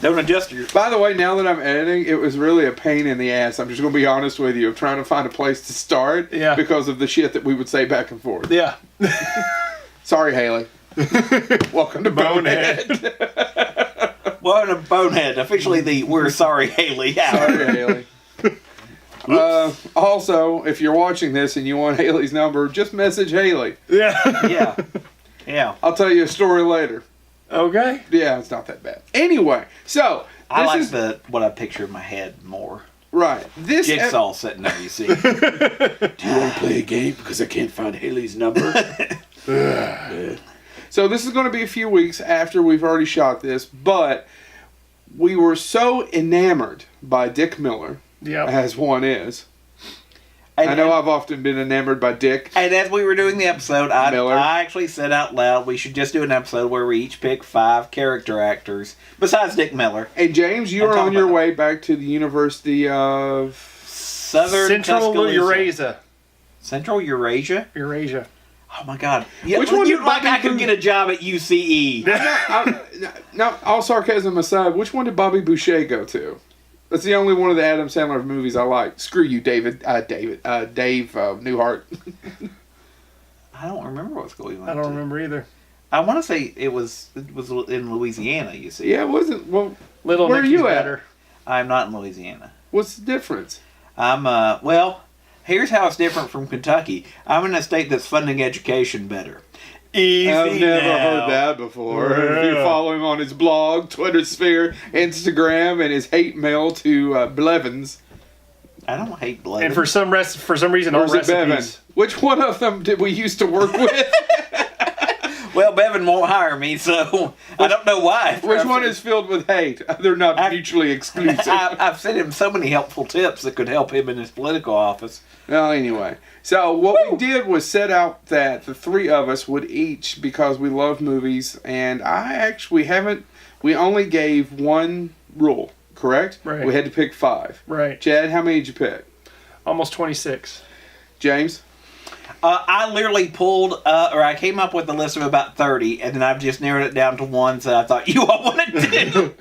Don't adjust your... By the way, now that I'm editing, it was really a pain in the ass. I'm just going to be honest with you of trying to find a place to start because of the shit that we would say back and forth. Yeah. Sorry, Haley. Welcome to Bonehead. Welcome to Bonehead. Officially We're Sorry, Haley. Sorry, Haley. Also, if you're watching this and you want Haley's number, just message Haley. Yeah. Yeah. I'll tell you a story later. Okay. Yeah, it's not that bad. Anyway, so I like what I picture in my head more. Right. This Jigsaw sitting there, you see. Do you want to play a game because I can't find Haley's number? So this is going to be a few weeks after we've already shot this, but we were so enamored by Dick Miller, as one is. I know I've often been enamored by Dick. And as we were doing the episode, I actually said out loud we should just do an episode where we each pick 5 character actors besides Dick Miller. And James, you are on your way back to the University of Central Eurasia. Central Eurasia? Eurasia. Oh my God! Yeah, which one? I could get a job at UCE. No, all sarcasm aside, which one did Bobby Boucher go to? That's the only one of the Adam Sandler movies I like. Screw you, Dave Newhart. I don't remember what school he went to. I don't remember either. I want to say it was in Louisiana, you see. Yeah, it wasn't. Well, Little where Nicky's are you better. at? I'm not in Louisiana. What's the difference? Well, here's how it's different from Kentucky. I'm in a state that's funding education better. Easy I've never heard that before. Yeah. If you follow him on his blog, Twitter sphere, Instagram, and his hate mail to Blevins. I don't hate Blevins. And for some reason, Or all is it Bevan? recipes. Which one of them did we used to work with? Well, Bevan won't hire me, so I don't know why. Which one is filled with hate? They're not mutually exclusive. I've sent him so many helpful tips that could help him in his political office. Well, anyway. So what we did was set out that the 3 of us would each, because we love movies, and we only gave 1 rule, correct? Right. We had to pick 5. Right. Chad, how many did you pick? Almost 26. James? I literally I came up with a list of about 30, and then I've just narrowed it down to ones that I thought you all wanted to do.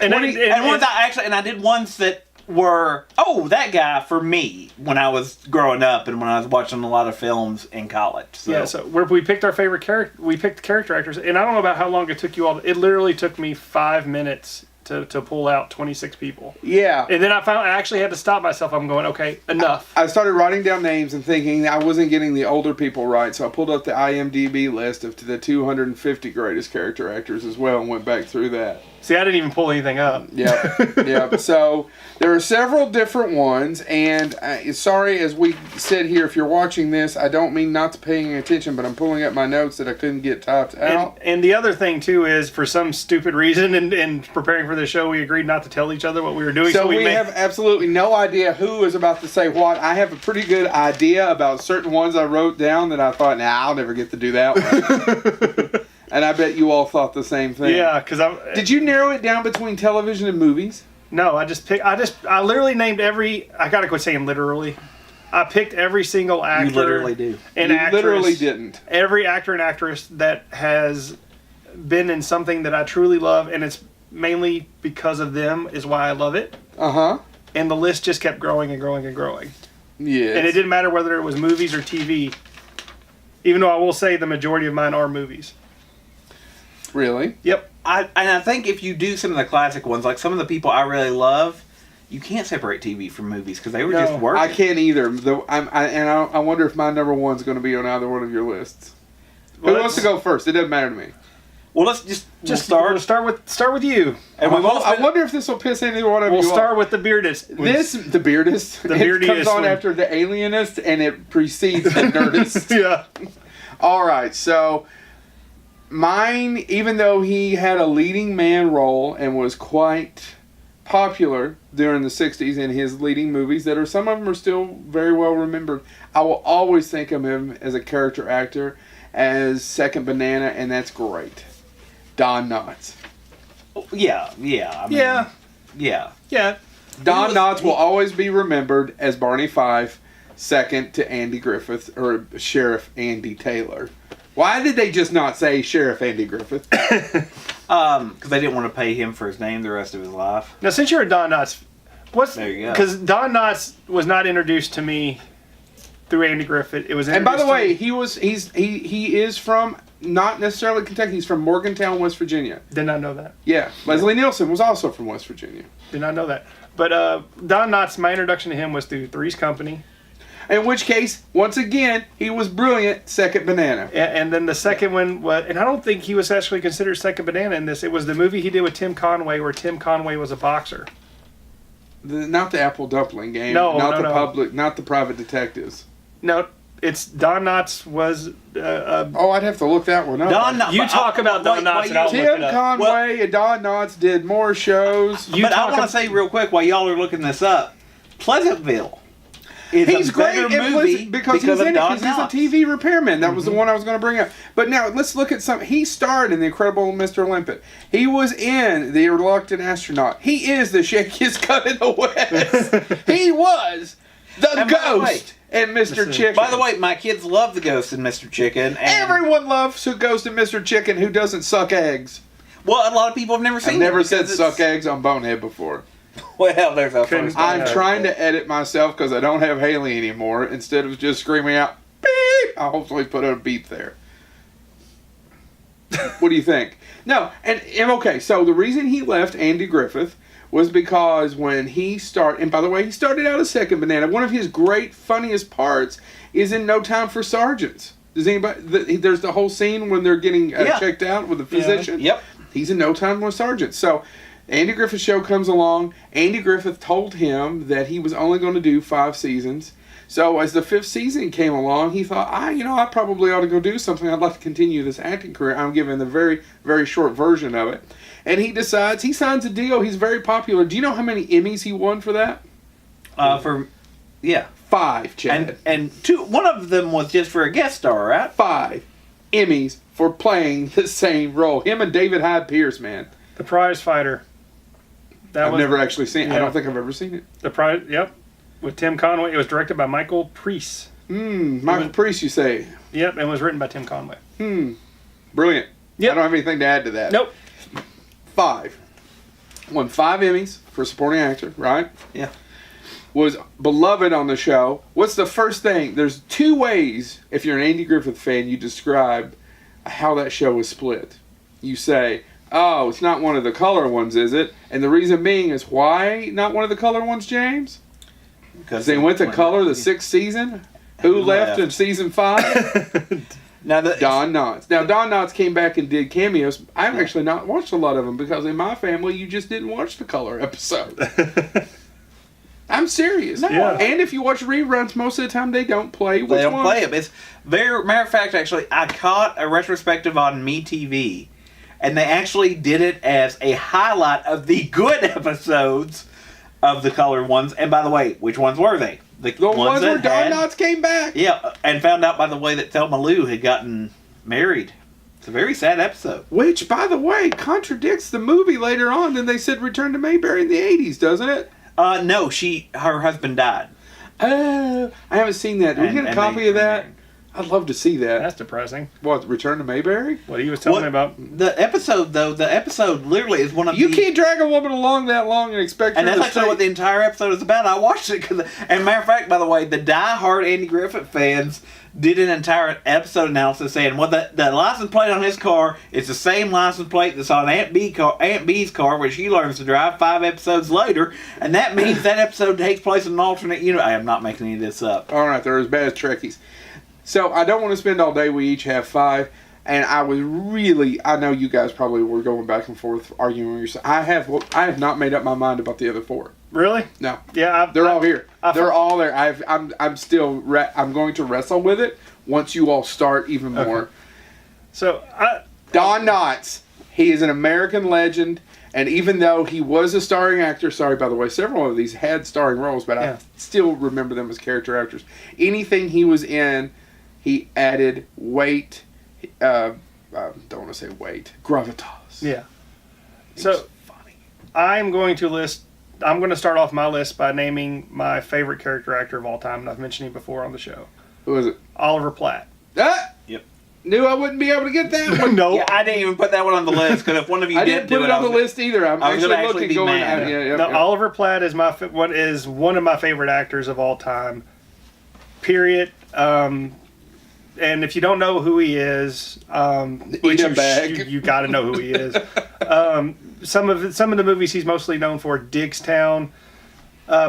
I did ones that were, that guy for me when I was growing up and when I was watching a lot of films in college. So. Yeah, so we picked our favorite character. We picked character actors, and I don't know about how long it took you all. It literally took me 5 minutes to pull out 26 people. Yeah. And then I actually had to stop myself. I'm going, okay, enough. I started writing down names and thinking I wasn't getting the older people right, so I pulled up the IMDb list of the 250 greatest character actors as well and went back through that. See, I didn't even pull anything up. Yeah. So there are several different ones, and sorry, as we sit here, if you're watching this, I don't mean not to paying attention, but I'm pulling up my notes that I couldn't get typed out. And the other thing, too, is for some stupid reason, in preparing for the show, we agreed not to tell each other what we were doing. So we have absolutely no idea who is about to say what. I have a pretty good idea about certain ones I wrote down that I thought, I'll never get to do that one. And I bet you all thought the same thing. Yeah, because Did you narrow it down between television and movies? No, I literally named every. I gotta quit saying literally. I picked every single actor. You literally do. And you actress, literally didn't. Every actor and actress that has been in something that I truly love, and it's mainly because of them is why I love it. Uh-huh. And the list just kept growing and growing and growing. Yes. And it didn't matter whether it was movies or TV. Even though I will say the majority of mine are movies. Really? Yep. I think if you do some of the classic ones, like some of the people I really love, you can't separate TV from movies because they were just working. I can't either. I wonder if my number 1's going to be on either one of your lists. Who wants to go first? It doesn't matter to me. Well, let's start. We'll start with you. And I wonder if this will piss any one of you off. We'll start with the Beardist. The Beardist. It comes on after the Alienist, and it precedes the Nerdist. Yeah. All right, so mine, even though he had a leading man role and was quite popular during the 60s in his leading movies, that are some of them are still very well remembered, I will always think of him as a character actor, as Second Banana, and that's great. Don Knotts. Yeah. Don Knotts will always be remembered as Barney Fife, second to Andy Griffith, or Sheriff Andy Taylor. Why did they just not say Sheriff Andy Griffith? Because they didn't want to pay him for his name the rest of his life. Now, since you're a Don Knotts, There you go. because Don Knotts was not introduced to me through Andy Griffith. It was, And by the way, introduced he is from not necessarily Kentucky. He's from Morgantown, West Virginia. did not know that. Yeah, Leslie Nielsen was also from West Virginia. Did not know that. But Don Knotts, my introduction to him was through Three's Company. In which case, once again, he was brilliant. Second Banana. And then the second one was, and I don't think he was actually considered Second Banana in this. It was the movie he did with Tim Conway, where Tim Conway was a boxer. Not the Apple Dumpling Game. No, not no, the no. public. Not the Private Detectives. No, it's Don Knotts was. Oh, I'd have to look that one up. Don, You but talk about Don Knotts and I'll look Tim it up. Conway and Don Knotts did more shows. You but I talk want to ab- say real quick while y'all are looking this up, Pleasantville is He's a great better in movie Pleasant because he's of in it Don because he's a Knotts. TV repairman. That was the one I was going to bring up. But now let's look at some. He starred in The Incredible Mr. Limpet. He was in The Reluctant Astronaut. He is the shakiest cut in the West. He was the And by the way- ghost and Mr. Chicken. By the way, my kids love the Ghost and Mr. Chicken. And, everyone loves who goes to Mr. Chicken who doesn't suck eggs. well, a lot of people have never seen I've never it said because suck it's- eggs on Bonehead before. Well, there's a Couldn't- first. I'm Yeah. trying to edit myself because I don't have Haley anymore. Instead of just screaming out, beep, I'll hopefully put a beep there. What do you think? No, and okay, so the reason he left Andy Griffith was because when he started, and by the way, he started out as Second Banana. One of his great, funniest parts is in No Time for Sergeants. Does anybody, there's the whole scene when they're getting Yeah. checked out with the physician. Yep. He's in No Time for Sergeants. So Andy Griffith's show comes along. Andy Griffith told him that he was only going to do 5 seasons. So as the 5th season came along, he thought, I probably ought to go do something. I'd like to continue this acting career. I'm giving the very, very short version of it. And he decides, he signs a deal. He's very popular. Do you know how many Emmys he won for that? Yeah. 5, Chad. And one of them was just for a guest star, right? 5 Emmys for playing the same role. Him and David Hyde Pierce, man. The Prize Fighter. That I've was never actually seen it. I yeah. don't think I've ever seen it. the prize. Yep, with Tim Conway. It was directed by Michael Priest. Michael Priest, you say. Yep, and was written by Tim Conway. Brilliant. Yep. I don't have anything to add to that. Nope. 5. Won 5 Emmys for supporting actor, right? Yeah. Was beloved on the show. What's the first thing? There's 2 ways, if you're an Andy Griffith fan, you describe how that show was split. You say, oh, it's not one of the color ones, is it? And the reason being is why not one of the color ones, James? Because they went to color the 6th season. Who left in season 5? Now Don Knotts. Now, Don Knotts came back and did cameos. I've actually not watched a lot of them because in my family, you just didn't watch the color episode. I'm serious. Yeah. And if you watch reruns, most of the time they don't play. They Which don't one? play it. It's very matter of fact. Actually, I caught a retrospective on MeTV, and they actually did it as a highlight of the good episodes of the colored ones. And by the way, which ones were they? The ones where Don Knotts came back. Yeah, and found out by the way that Thelma Lou had gotten married. It's a very sad episode. Which, by the way, contradicts the movie later on. Then they said Return to Mayberry in the 80s, doesn't it? No, her husband died. Oh, I haven't seen that. Do we get a copy of that? remarried. I'd love to see that. That's depressing. What, Return to Mayberry? What he was telling me about. The episode literally is one of You the... can't drag a woman along that long and expect her And that's to actually stay. what the entire episode is about. I watched it and matter of fact, by the way, the die-hard Andy Griffith fans did an entire episode analysis saying, well, the license plate on his car is the same license plate that's on Aunt B's car, which she learns to drive 5 episodes later, and that means that episode takes place in an alternate universe. I am not making any of this up. All right, they're as bad as Trekkies. So I don't want to spend all day. We each have 5. And I was really, I know you guys probably were going back and forth arguing with yourself. I have not made up my mind about the other 4. Really? No. Yeah. They're all here. I've- They're all there. I'm still, I'm going to wrestle with it once you all start even more. Okay. So, Don Knotts, he is an American legend. And even though he was a starring actor, sorry, by the way, several of these had starring roles, but Yeah. I still remember them as character actors. Anything he was in, he added weight. Don't want to say weight. Gravitas. yeah. He So, was funny. I'm going to start off my list by naming my favorite character actor of all time, and I've mentioned him before on the show. Who is it? Oliver Platt. Ah! Yep. Knew I wouldn't be able to get that one. No. Yeah, I didn't even put that one on the list because if one of you I did didn't put do it on the I was- list either. I'm I was actually gonna looking be going. mad. Yeah. Oliver Platt is one of my favorite actors of all time. Period. And if you don't know who he is, which a bag. you got to know who he is. Some of the movies he's mostly known for: Diggstown,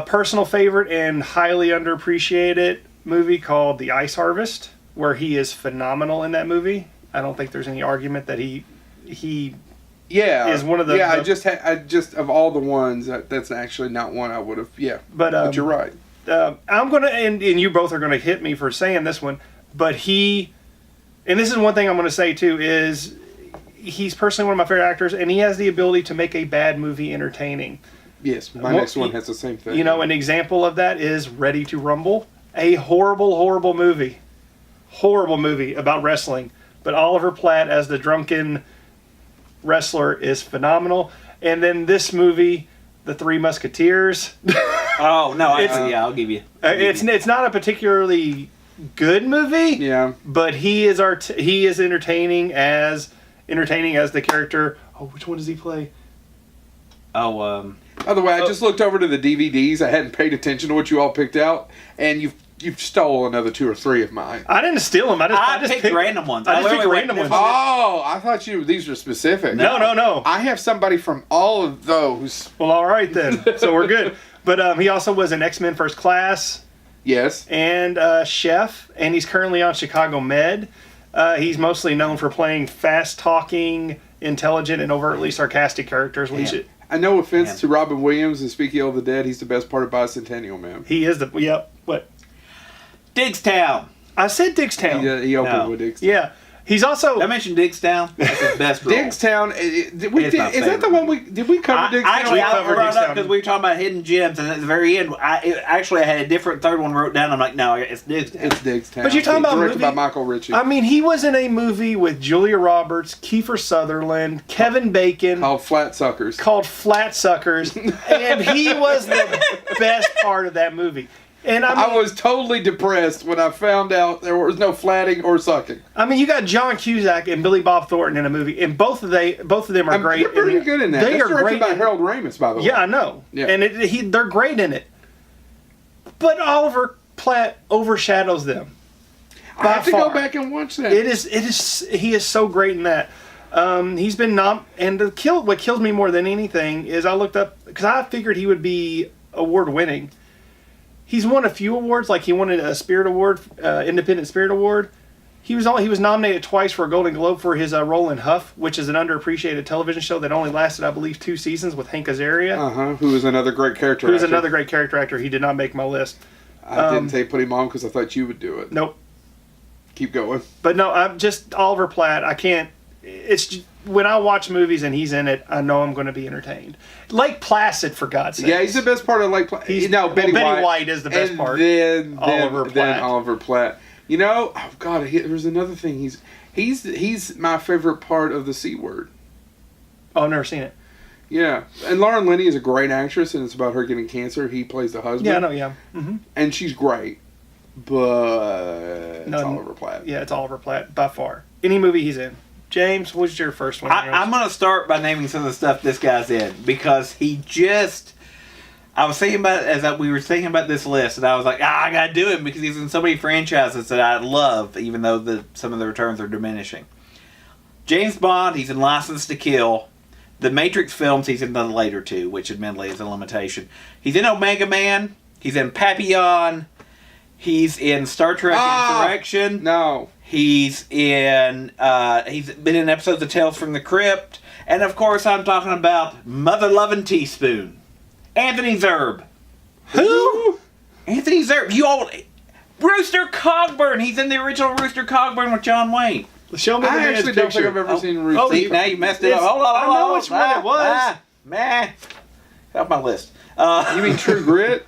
personal favorite and highly underappreciated movie called The Ice Harvest, where he is phenomenal in that movie. I don't think there's any argument that he Yeah, is one of the- Yeah, the- I just of all the ones, that's actually not one I would have. Yeah, But you're right. I'm gonna and you both are gonna hit me for saying this one, but and this is one thing I'm gonna say too is he's personally one of my favorite actors, and he has the ability to make a bad movie entertaining. Yes, my Well, next one has the same thing. You know, an example of that is Ready to Rumble, a horrible movie about wrestling, but Oliver Platt as the drunken wrestler is phenomenal. And then this movie, The Three Musketeers. Oh no! It's- Yeah, I'll give you. It's not a particularly good movie, Yeah. but he is entertaining as the character. Oh, which one does he play? Oh, By the way, I just looked over to the DVDs. I hadn't paid attention to what you all picked out, and you've stole another 2 or 3 of mine. I didn't steal them. I just picked random ones. I just picked literally random went- ones. Oh, I thought these were specific. No. I have somebody from all of those. Well, all right then. So we're good. But he also was in X-Men First Class Yes. and Chef, and he's currently on Chicago Med. He's mostly known for playing fast-talking, intelligent, and overtly sarcastic characters. Which Yeah. I no offense Yeah. to Robin Williams and Speak Ill of the Dead. He's the best part of Bicentennial Man. he is what? Diggstown. I said Diggstown. He opened No. with Diggstown. Yeah. He's also... Did I mention Diggstown? That's his best role. Diggstown. It's my Is that the favorite. one did we cover Diggstown? Actually, I covered brought it up Diggstown. because we were talking about hidden gems, and at the very end, I had a different third one wrote down. I'm like, no, it's Diggstown. It's Diggstown. But you're talking about a directed movie- by Michael Ritchie. I mean, he was in a movie with Julia Roberts, Kiefer Sutherland, Kevin Bacon, called Flat Suckers. called Flat Suckers, and he was the best part of that movie. And I was totally depressed when I found out there was no flatting or sucking. you got John Cusack and Billy Bob Thornton in a movie, and both of them are great. They're pretty good in that. They That's are directed great by in- Harold Ramis, by the way. Yeah, I know. Yeah. And they're great in it. But Oliver Platt overshadows them. I have to by go far. back and watch that. He is so great in that. He's been what kills me more than anything is I looked up because I figured he would be award winning. He's won a few awards, like he won a Spirit Award, Independent Spirit Award. He was nominated twice for a Golden Globe for his role in Huff, which is an underappreciated television show that only lasted, I believe, 2 seasons with Hank Azaria, Who is another great character who's actor. another great character actor. He did not make my list. I didn't say put him on because I thought you would do it. Nope. Keep going. But no, I'm just Oliver Platt. I can't. It's just, when I watch movies and he's in it, I know I'm going to be entertained. Lake Placid, for God's sake. Yeah, he's the best part of Betty Betty White. White is the best and part. Then Oliver Platt. Oliver Platt. You know, oh God, there's another thing. He's my favorite part of the C Word. Oh, I've never seen it. Yeah, and Lauren Linney is a great actress, and it's about her getting cancer. He plays the husband. Yeah, I know. Yeah. Mm-hmm. And she's great, but it's None- Oliver Platt. Yeah, it's Oliver Platt by far. Any movie he's in. James, what's your first one? I'm going to start by naming some of the stuff this guy's in because I was thinking about it as we were thinking about this list, and I was like, I got to do him because he's in so many franchises that I love, even though some of the returns are diminishing. James Bond, he's in License to Kill. The Matrix films, he's in the later 2, which admittedly is a limitation. He's in Omega Man. He's in Papillon. He's in Star Trek Insurrection. No. He's been in episodes of Tales from the Crypt. And of course, I'm talking about Mother Lovin' Teaspoon. Anthony Zerbe. Who? Anthony Zerbe. Rooster Cogburn. He's in the original Rooster Cogburn with John Wayne. Show me the I man's actually don't think picture. I've ever seen Rooster. Oh, See, now you messed it up. Hold on. I know which one it was. Off my list. You mean True Grit?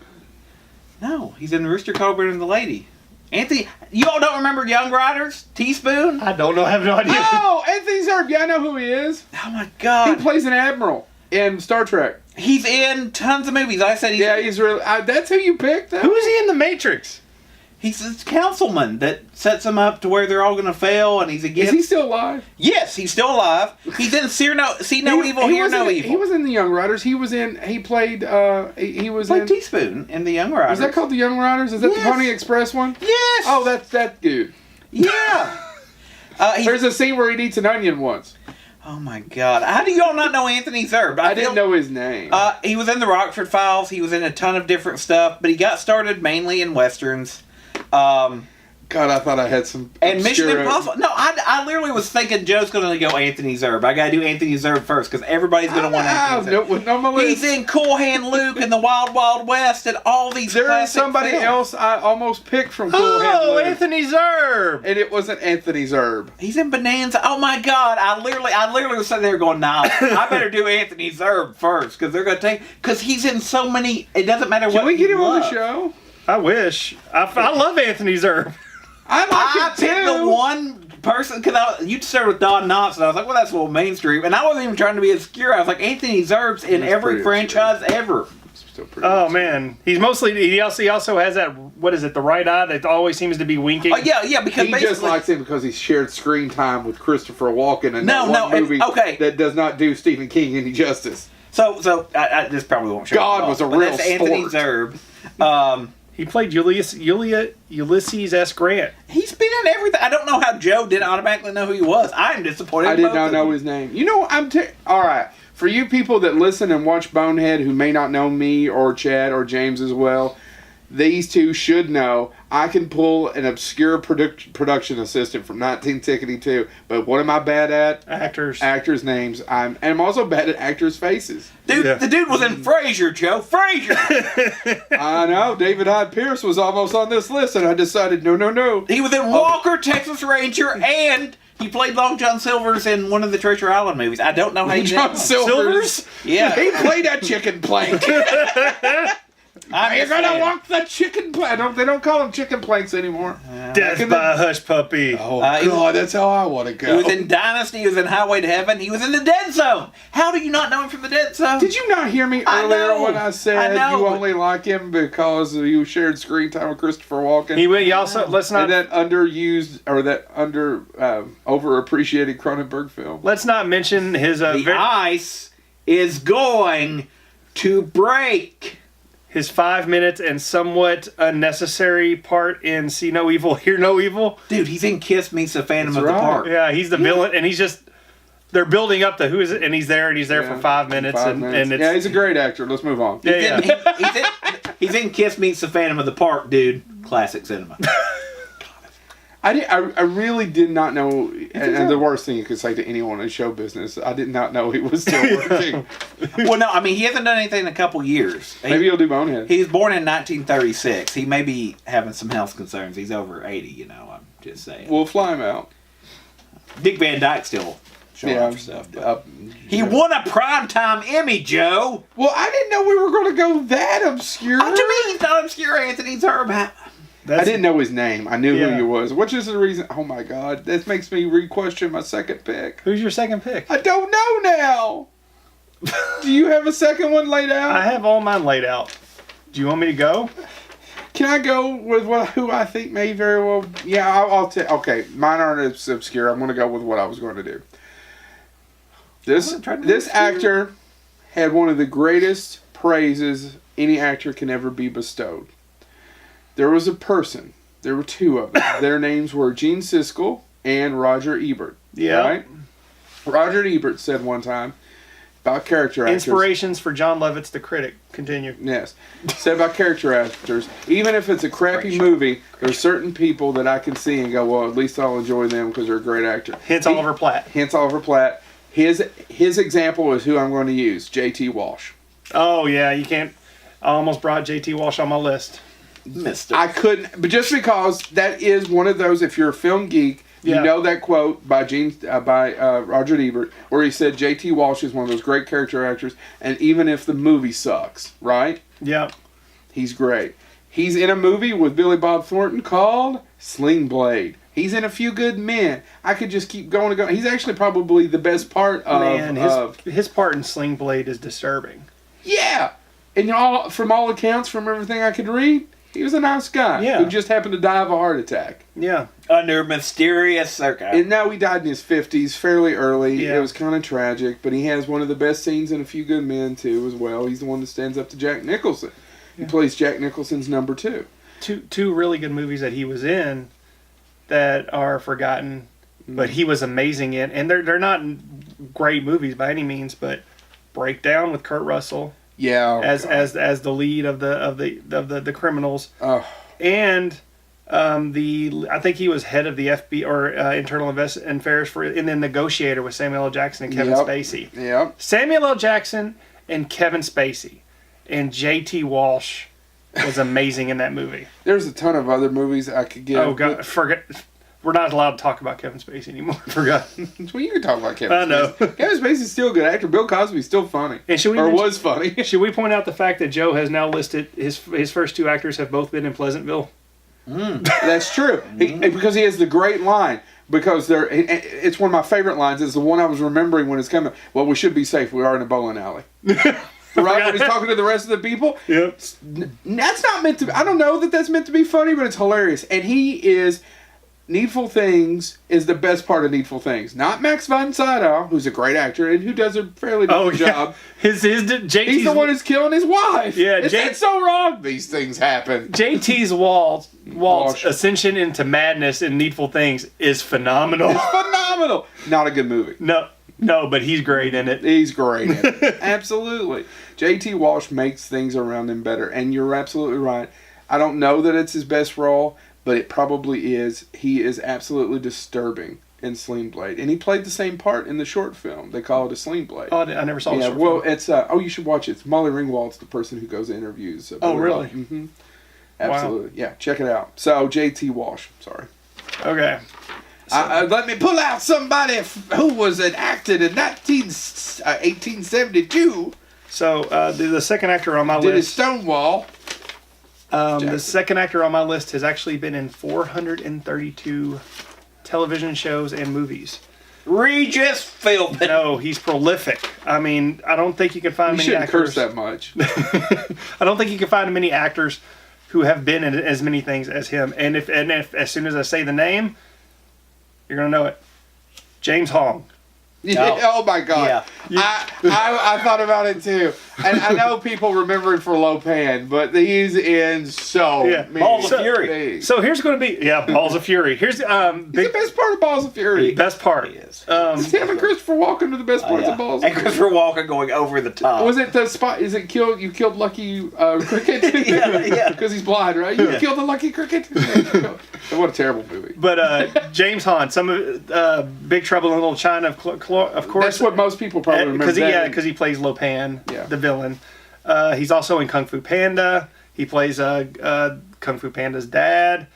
No, he's in Rooster Cogburn and the Lady. Anthony, you all don't remember Young Riders? Teaspoon? I don't know. I have no idea. Oh, Anthony Zerbe. Yeah, I know who he is. Oh my He God. plays an admiral in Star Trek. He's in tons of movies. I said Yeah, he's really. That's who you picked. Though? Who is he in The Matrix? He's this councilman that sets them up to where they're all going to fail, and he's against. Is he still alive? Yes, he's still alive. He's in See No Evil, Hear No Evil. He was in the Young Riders. He played. He was Like in Teaspoon in the Young Riders. Is that called the Young Riders? Is that Yes. the Pony Express one? Yes. Oh, that's that dude. Yeah. There's a scene where he eats an onion once. Oh my God! How do y'all not know Anthony Zerbe? I didn't know his name. He was in the Rockford Files. He was in a ton of different stuff, but he got started mainly in westerns. God, I thought I had some. And Mission obscure- Impossible. No, I literally was thinking Joe's going to go Anthony Zerbe. I got to do Anthony Zerbe first because everybody's going to want Anthony Zerbe. No, my list. He's in Cool Hand Luke and the Wild Wild West and all these. There is classic somebody films. else I almost picked from Cool Hand Oh, Luke, Anthony Zerbe. and it wasn't Anthony Zerbe. He's in Bonanza. Oh my God! I literally was sitting there going, "Nah, I better do Anthony Zerbe first because they're going to take because he's in so many. It doesn't matter what. Can we get you him on the love. show? I wish. I love Anthony Zerbe. I like I it picked the too. one person because you started with Don Knotts, and I was like, "Well, that's a little mainstream." And I wasn't even trying to be obscure. I was like, "Anthony Zerbe's in That's every pretty franchise ever." Still pretty Oh good. man, he also has that, what is it, the right eye that always seems to be winking. Oh yeah, because He basically, just likes him because he shared screen time with Christopher Walken in No, that no, one and- movie okay. that does not do Stephen King any justice. so I this probably won't show. God up, was a but real that's Anthony sport. Zerbe. He played Ulysses S. Grant. He's been in everything. I don't know how Joe didn't automatically know who he was. I'm disappointed. I in did both not of know them. his name. You know, all right. For you people that listen and watch Bonehead who may not know me or Chad or James as well, these two should know I can pull an obscure production assistant from 1962. But what am I bad at? Actors. Actors' names. I'm also bad at actors' faces. Dude, Yeah. the dude was in Frasier, Joe. Frasier. I know. David Hyde Pierce was almost on this list, and I decided no. He was in Walker, Texas Ranger, and he played Long John Silver's in one of the Treasure Island movies. I don't know how you John did. Silver's. Yeah. He played a chicken plank. I'm You're just gonna saying. walk the chicken plank. They don't call them chicken planks anymore. Death in by a Hush Puppy. Oh he- God, that's how I want to He go. was in Dynasty. He was in Highway to Heaven. He was in The Dead Zone. How do you not know him from The Dead Zone? Did you not hear me I earlier know. when I said I know. you only like him because you shared screen time with Christopher Walken? He also, let's and not that underused or that overappreciated Cronenberg film. let's not mention his The ice is going to break. his 5 minutes and somewhat unnecessary part in See No Evil, Hear No Evil. Dude, he's in Kiss Meets the Phantom That's of the right. Park. Yeah, he's the villain, and they're building up to who is it, and he's there Yeah, for 5 minutes, and it's yeah, he's a great actor. Let's move on. yeah. He's in Kiss Meets the Phantom of the Park, dude. Classic cinema. I really did not know, and the worst thing you could say to anyone in show business, I did not know he was still working. Well, no, I mean, he hasn't done anything in a couple years. Maybe he'll do Bonehead. He was born in 1936. He may be having some health concerns. He's over 80, you know. I'm just saying. We'll fly him out. Dick Van Dyke still showing Yeah, up for stuff. But he yeah. won a primetime Emmy, Joe. Well, I didn't know we were going to go that obscure. Oh, to me, he's not obscure. Anthony Zerbe. I didn't know his name. I knew who Yeah. he was, which is the reason. Oh my God, this makes me re-question my second pick. Who's your second pick? I don't know now. Do you have a second one laid out? I have all mine laid out. Do you want me to go? Can I go with who I think may very well? Yeah, I'll take. Okay, mine aren't as obscure. I'm going to go with what I was going to do. This I'm trying to be this obscure. actor had one of the greatest praises any actor can ever be bestowed. There was a person. There were two of them. Their names were Gene Siskel and Roger Ebert. Yeah. Right? Roger Ebert said one time about character actors. Inspirations for John Lovitz, the critic. Continue. Yes. Said about character actors, even if it's a crappy movie, there's certain people that I can see and go, well, at least I'll enjoy them because they're a great actor. Hence Oliver Platt. Hence Oliver Platt. His example is who I'm going to use, J.T. Walsh. Oh, yeah, you can't. I almost brought J.T. Walsh on my list. Mister. I couldn't, but just because that is one of those, if you're a film geek, Yeah. you know that quote by Roger Ebert, where he said J.T. Walsh is one of those great character actors, and even if the movie sucks, right? Yeah. He's great. He's in a movie with Billy Bob Thornton called Sling Blade. He's in A Few Good Men. I could just keep going and going. He's actually probably the best part of... Man, his part in Sling Blade is disturbing. Yeah! And from all accounts, from everything I could read, He was a nice guy Yeah. who just happened to die of a heart attack. Yeah. Under mysterious circumstances. And now he died in his 50s, fairly early. Yeah. It was kind of tragic, but he has one of the best scenes in A Few Good Men, too, as well. He's the one that stands up to Jack Nicholson. He plays Jack Nicholson's number 2. Two really good movies that he was in that are forgotten, but he was amazing in. And they're not great movies by any means, but Breakdown with Kurt Russell Yeah. as the lead of the criminals. Oh, And I think he was head of the FBI or Internal Affairs in The Negotiator with Samuel L. Jackson and Kevin Yep. Spacey. yeah. Samuel L. Jackson and Kevin Spacey and J.T. Walsh was amazing in that movie. There's a ton of other movies I could give. Oh God, forget. We're not allowed to talk about Kevin Spacey anymore. Forgot. Well, you can talk about Kevin I know. Spacey. Kevin Spacey's still a good actor. Bill Cosby's still funny. And should we or mention- was funny. Should we point out the fact that Joe has now listed his first two actors have both been in Pleasantville? That's true. Because he has the great line. Because it's one of my favorite lines. It's the one I was remembering when it's coming. Well, we should be safe. We are in a bowling alley. Right when he's talking to the rest of the people. Yep. That's not meant to. I don't know that that's meant to be funny, but it's hilarious. And he is. Needful Things is the best part of Needful Things. Not Max von Sydow, who's a great actor and who does a fairly good job. His JT's He's the one who's killing his wife. Yeah, is that so wrong? These things happen. JT's Walt's ascension into madness in Needful Things is phenomenal. Phenomenal. Not a good movie. No, but he's great in it. He's great in it. Absolutely. J.T. Walsh makes things around him better. And you're absolutely right. I don't know that it's his best role, but it probably is. He is absolutely disturbing in Sling Blade. And he played the same part in the short film. They call it a Sling Blade. Oh, I never saw it. Yeah, well, it's... you should watch it. It's Molly Ringwald's the person who goes to interviews. Oh, really? Mm-hmm. Absolutely. Wow. Yeah, check it out. So, J.T. Walsh. Sorry. Okay. Let me pull out somebody who was an actor in 1872. So the second actor on my Did list, Stonewall. the second actor on my list has actually been in 432 television shows and movies. Regis Philbin. No, he's prolific. I mean, I don't think you can find You many shouldn't actors. curse that much. I don't think you can find many actors who have been in as many things as him. And if as soon as I say the name, you're gonna know it. James Hong. Yeah, oh my God! Yeah. I thought about it too, and I know people remember him for Lopan, but he's in so many Balls of Fury. things. So here's going to be Balls of Fury. Here's He's the best part of Balls of Fury. best part. He is. Him and Christopher Walken are the best parts of Balls of And Fury. Christopher Walken going over the top. Was it the spot? Is it killed? You killed Lucky Cricket? Yeah. Because he's blind, right? You killed the Lucky Cricket. What a terrible movie. But James Hong, some of Big Trouble in Little China, of course. That's what most people probably remember. Because he plays Lo Pan, Yeah. the villain. He's also in Kung Fu Panda. He plays Kung Fu Panda's dad.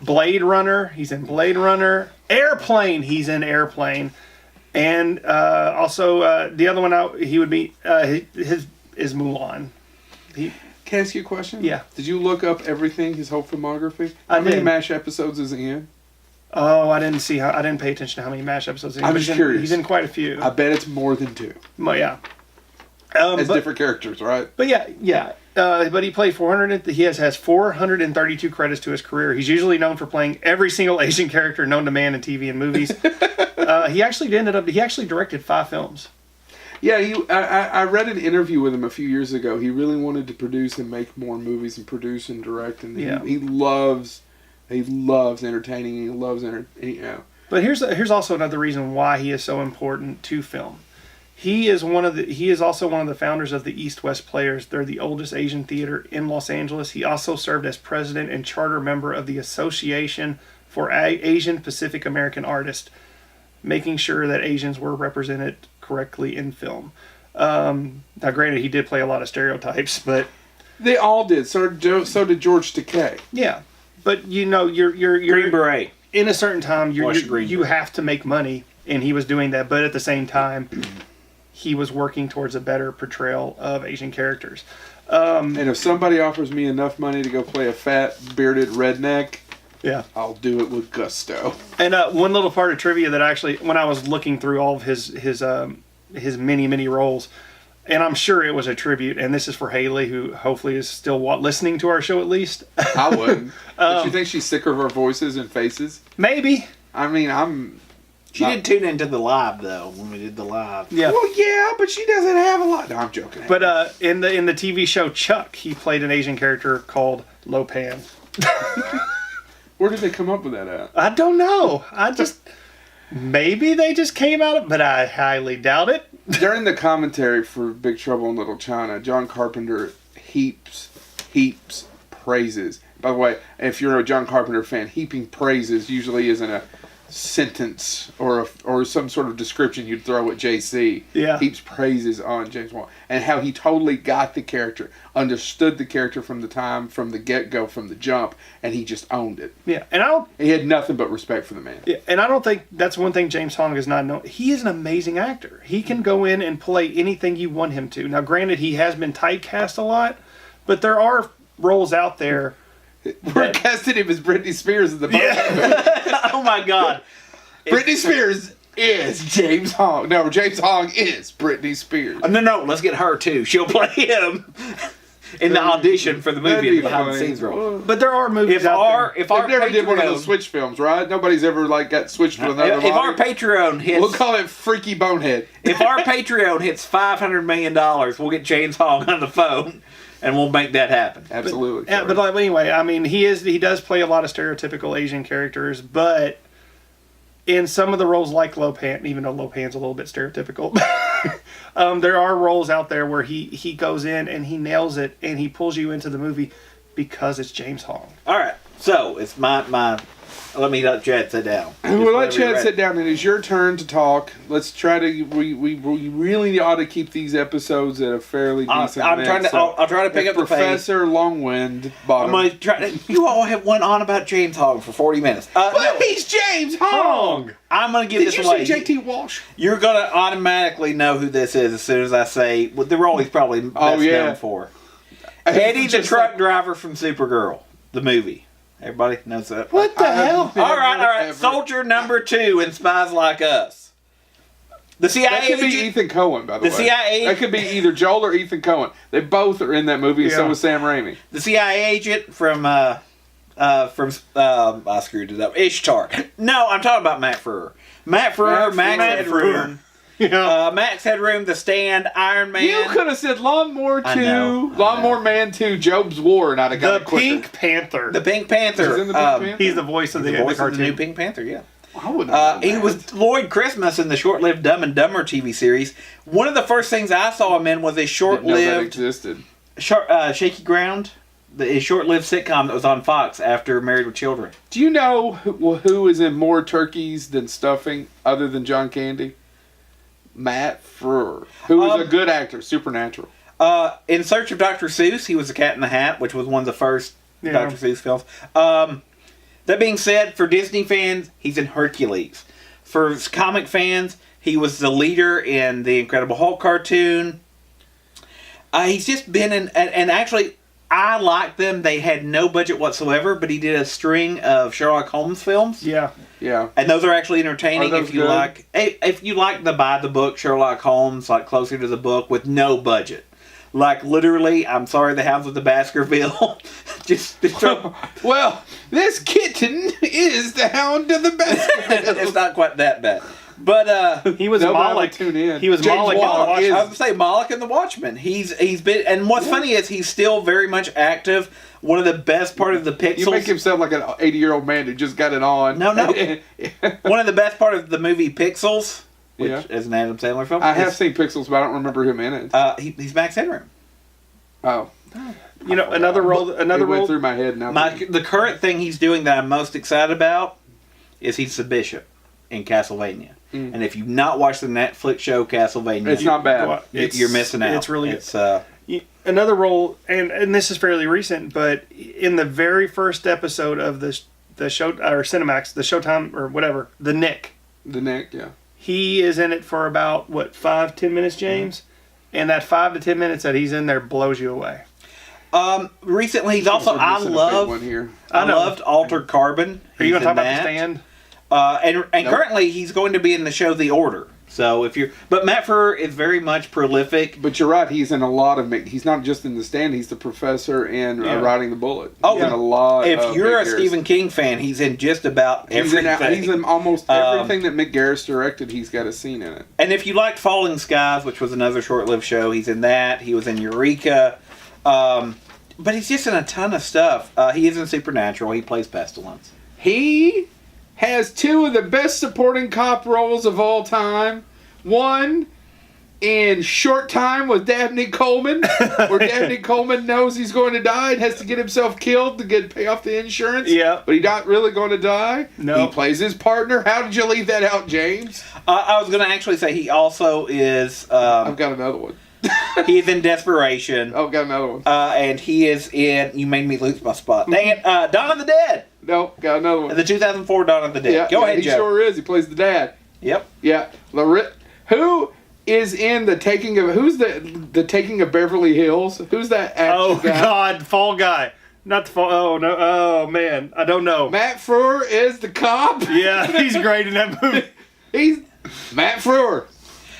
Blade Runner. He's in Blade Runner. Airplane. He's in Airplane. And also the other one he would be his is Mulan. Can I ask you a question? Yeah. Did you look up everything, his whole filmography? I How many did. MASH episodes is he in? Oh, I didn't pay attention to how many MASH episodes. I'm just curious. He's in quite a few. I bet it's more than 2. Well, yeah. As But- different characters, right? But yeah. But he played 400. He has 432 credits to his career. He's usually known for playing every single Asian character known to man in TV and movies. He actually directed 5 films. Yeah, I read an interview with him a few years ago. He really wanted to produce and make more movies and produce and direct. And he loves entertaining. He loves But here's also another reason why he is so important to film. He is also one of the founders of the East West Players. They're the oldest Asian theater in Los Angeles. He also served as president and charter member of the Association for Asian Pacific American Artists, making sure that Asians were represented correctly in film. Now, granted, he did play a lot of stereotypes, but they all did. So did George Takei. yeah. But you're Green Beret. in a certain time Green you have to make money, and he was doing that. But at the same time, he was working towards a better portrayal of Asian characters. And if somebody offers me enough money to go play a fat, bearded redneck, Yeah. I'll do it with gusto. And one little part of trivia that actually, when I was looking through all of his many roles, and I'm sure it was a tribute. And this is for Haley, who hopefully is still listening to our show at least. I wouldn't. But you think she's sick of our voices and faces? Maybe. I mean, She did tune into the live though when we did the live. Yeah. Well, yeah, but she doesn't have a lot. No, I'm joking. But in the TV show Chuck, he played an Asian character called Lopan. Where did they come up with that at? I don't know. Maybe they just came out, but I highly doubt it. During the commentary for Big Trouble in Little China, John Carpenter heaps praises. By the way, if you're a John Carpenter fan, heaping praises usually isn't a sentence or some sort of description you'd throw at JC. Yeah. Heaps praises on James Wan and how he totally got the character, understood the character from the get-go, from the jump, and he just owned it. Yeah, and He had nothing but respect for the man. Yeah, and I don't think that's one thing James Hong is not known. He is an amazing actor. He can go in and play anything you want him to. Now, granted, he has been typecast a lot, but there are roles out there. We're casting him as Britney Spears in the boat. Oh my God. Britney Spears is James Hong. No, James Hong is Britney Spears. No, let's get her too. She'll play him in the audition for the movie in the behind the scenes role. But there are movies out there. If our They've never did one of those Patreon, Switch films, right? Nobody's ever got switched to another if our body. Patreon hits, We'll call it Freaky Bonehead. if our Patreon hits $500 million, we'll get James Hong on the phone, and we'll make that happen. Absolutely. Yeah, but anyway, I mean, he does play a lot of stereotypical Asian characters, but in some of the roles like Lopan, even though Lopan's a little bit stereotypical, there are roles out there where he goes in and he nails it and he pulls you into the movie because it's James Hong. All right, so it's my. Let me let Chad sit down. We'll let Chad sit down, and it's your turn to talk. Let's try to. We really ought to keep these episodes at a fairly decent. I'm trying to. I'll try to pick up the pace. Professor Longwind Bottom. I'm gonna try. You all have went on about James Hong for 40 minutes. But he's James Hong. I'm gonna give Did this you away. say JT Walsh? You're gonna automatically know who this is as soon as I say the role he's probably best known for. Eddie, the truck driver from Supergirl, the movie. Everybody knows that. What the hell? All right. Soldier number 2 in Spies Like Us. The CIA That could be agent. Ethan Cohen, by the way. The CIA. That could be either Joel or Ethan Cohen. They both are in that movie, and so Yeah. was Sam Raimi. The CIA agent from I screwed it up. Ishtar. No, I'm talking about Matt Frewer. Max Headroom. Yeah. Max Headroom, The Stand, Iron Man. You could have said Lawnmower 2, I know. Lawnmower Man 2, Job's War, and I'd have got The it quicker. Pink Panther. The Pink Panther. He's in the Pink Panther? He's the voice of the voice of the cartoon. new Pink Panther, yeah. I wouldn't have known He that. was Lloyd Christmas in the short-lived Dumb and Dumber TV series. One of the first things I saw him in was a Didn't know that short-lived existed. Shaky Ground, a short-lived sitcom that was on Fox after Married with Children. Do you know who is in more turkeys than stuffing other than John Candy? Matt Frewer, who was a good actor, Supernatural. In Search of Dr. Seuss, he was the Cat in the Hat, which was one of the first Yeah. Dr. Seuss films. That being said, for Disney fans, he's in Hercules. For comic fans, he was the leader in the Incredible Hulk cartoon. He's just been in, and actually, I like them. They had no budget whatsoever, but he did a string of Sherlock Holmes films. Yeah. Yeah. And those are actually entertaining Are those if you good? if you like the buy the book Sherlock Holmes, like closer to the book with no budget. Like literally, I'm sorry, the Hounds of the Baskerville. just throw, Well, this kitten is the Hound of the Baskerville. it's not quite that bad. But He was Nobody Moloch. would tune in. He was James Moloch in the Wallach Watchmen. I would say Moloch and the Watchmen. He's been, and what's funny is he's still very much active. One of the best part of the Pixels. You make him sound like an 80-year-old man who just got it on. No. One of the best part of the movie Pixels, which Yeah. is an Adam Sandler film. I have is, seen Pixels, but I don't remember him in it. he's Max Headroom. Oh. You know, another role. Another It went role. through my head now. The current thing he's doing that I'm most excited about is he's the bishop in Castlevania. And if you've not watched the Netflix show Castlevania, It's not bad. You're missing out. It's really it's Another role, and this is fairly recent, but in the very first episode of the show or Cinemax, the Showtime or whatever, the Nick, The Nick, yeah. he is in it for about 5-10 minutes, James, and that 5 to 10 minutes that he's in there blows you away. recently he's also We're I missing a big love one here. I know. loved Altered Carbon. Are you He's going to talk in about that. The Stand? And Nope. currently he's going to be in the show The Order. So but Matt Frewer is very much prolific. But you're right. He's in a lot of. He's not just in The Stand. He's the professor in Riding the Bullet. He's in a lot. If you're a Stephen King fan, he's in just about everything. He's in almost everything that Mick Garris directed. He's got a scene in it. And if you liked Falling Skies, which was another short-lived show, he's in that. He was in Eureka. But he's just in a ton of stuff. He is in Supernatural. He plays Pestilence. He has 2 of the best supporting cop roles of all time. One in Short Time with Dabney Coleman, where Dabney Coleman knows he's going to die and has to get himself killed to pay off the insurance. Yeah. But he's not really going to die. No. He plays his partner. How did you leave that out, James? I was going to actually say he also is... I've got another one. He's in Desperation. I've got another one. And he is in... You made me lose my spot. Dang it. Dawn of the Dead. No, got another one. The 2004 Dawn of the Dead. Go ahead, he Joe. sure is. He plays the dad. Yep. Yeah. Who is in the Taking of... Who's the Taking of Beverly Hills? Who's that action guy? God, Fall Guy. Not the Fall... Oh, no. Oh, man. I don't know. Matt Frewer is the cop? Yeah, he's great in that movie. He's Matt Frewer.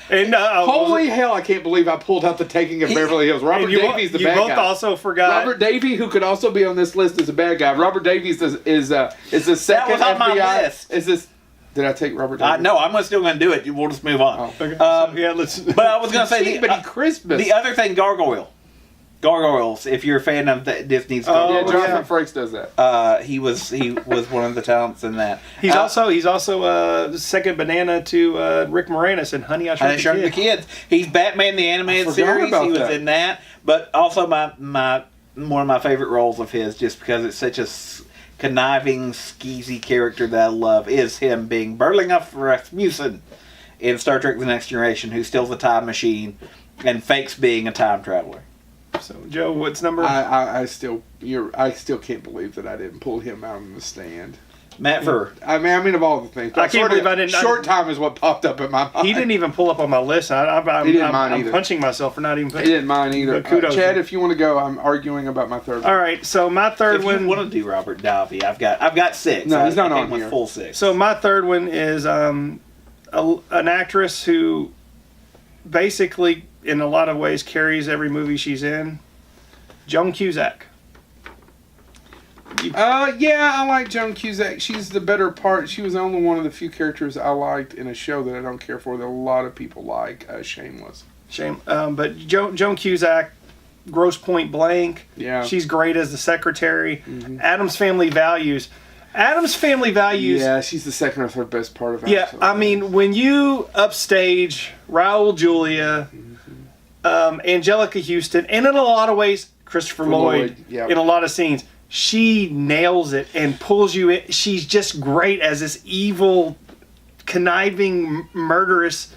And, Holy hell, I can't believe I pulled out the Taking of Beverly Hills. Robert Davies, the bad guy. You both also forgot. Robert Davies, who could also be on this list as a bad guy. Robert Davies is the second That was on FBI. my list. Is this... Did I take Robert Davies? No, I'm still going to do it. We'll just move on. Oh. Okay. Yeah, let's... But I was going to say... Cheapity Christmas. The other thing, Gargoyles, if you're a fan of Disney's Gargoyles. Yeah, Jonathan Frakes does that. He was one of the talents in that. He's also second banana to Rick Moranis in Honey, I Shrunk the Kids. He's Batman the Animated Series. He was in that. But also my one of my favorite roles of his, just because it's such a conniving, skeezy character that I love, is him being Berlinghoff Rasmussen in Star Trek The Next Generation, who steals a time machine and fakes being a time traveler. So, Joe, what's number? I still can't believe that I didn't pull him out on The Stand. Matt Frewer. I mean, of all the things. I can't believe I didn't. Short Time is what popped up in my mind. He didn't even pull up on my list. I'm punching myself for not even He putting. didn't mind either. Kudos. Chad, if you want to go, I'm arguing about my third one. All right, so my third If one. you want to do Robert Davi, I've got 6. No, he's not I on came with here. full 6. So my third one is an actress who basically, in a lot of ways, carries every movie she's in. Joan Cusack. Yeah, I like Joan Cusack. She's the better part. She was only one of the few characters I liked in a show that I don't care for that a lot of people like. Shameless. But Joan Cusack, Gross Point Blank. Yeah. She's great as the secretary. Addams Family Values. Yeah, she's the second or third best part of it. Yeah, I mean, when you upstage Raul Julia, Angelica Houston, and in a lot of ways, Christopher Lloyd, in a lot of scenes, she nails it and pulls you in. She's just great as this evil, conniving, murderous.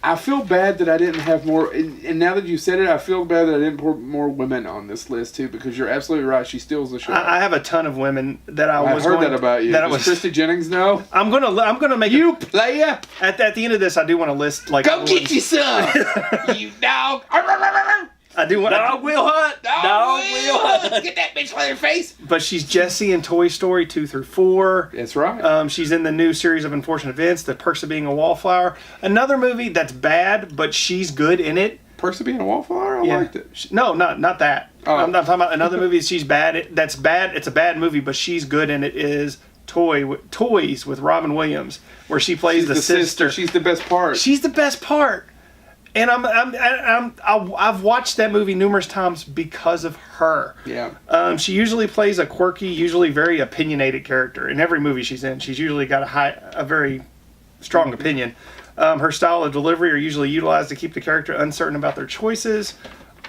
I feel bad that I didn't have more, and now that you said it, I feel bad that I didn't put more women on this list too, because you're absolutely right. She steals the show. I have a ton of women that I heard that about you. Does Christy Jennings know? I'm gonna make you player. At the end of this, I do want to list like. Go get you some, you dog. I do want. Dog will hunt. Dog will hunt. Get that bitch on her face. But she's Jessie in Toy Story 2 through 4. That's right. She's in the new series of Unfortunate Events, The Perks of Being a Wallflower. Another movie that's bad, but she's good in it. Perks of Being a Wallflower? I liked it. No, not that. Oh. I'm talking about another movie she's bad. That's bad. It's a bad movie, but she's good in it. Is Toys with Robin Williams, where she plays the sister. She's the best part. She's the best part. And I've watched that movie numerous times because of her. Yeah. She usually plays a quirky, usually very opinionated character in every movie she's in. She's usually got a very strong opinion. Her style of delivery are usually utilized to keep the character uncertain about their choices,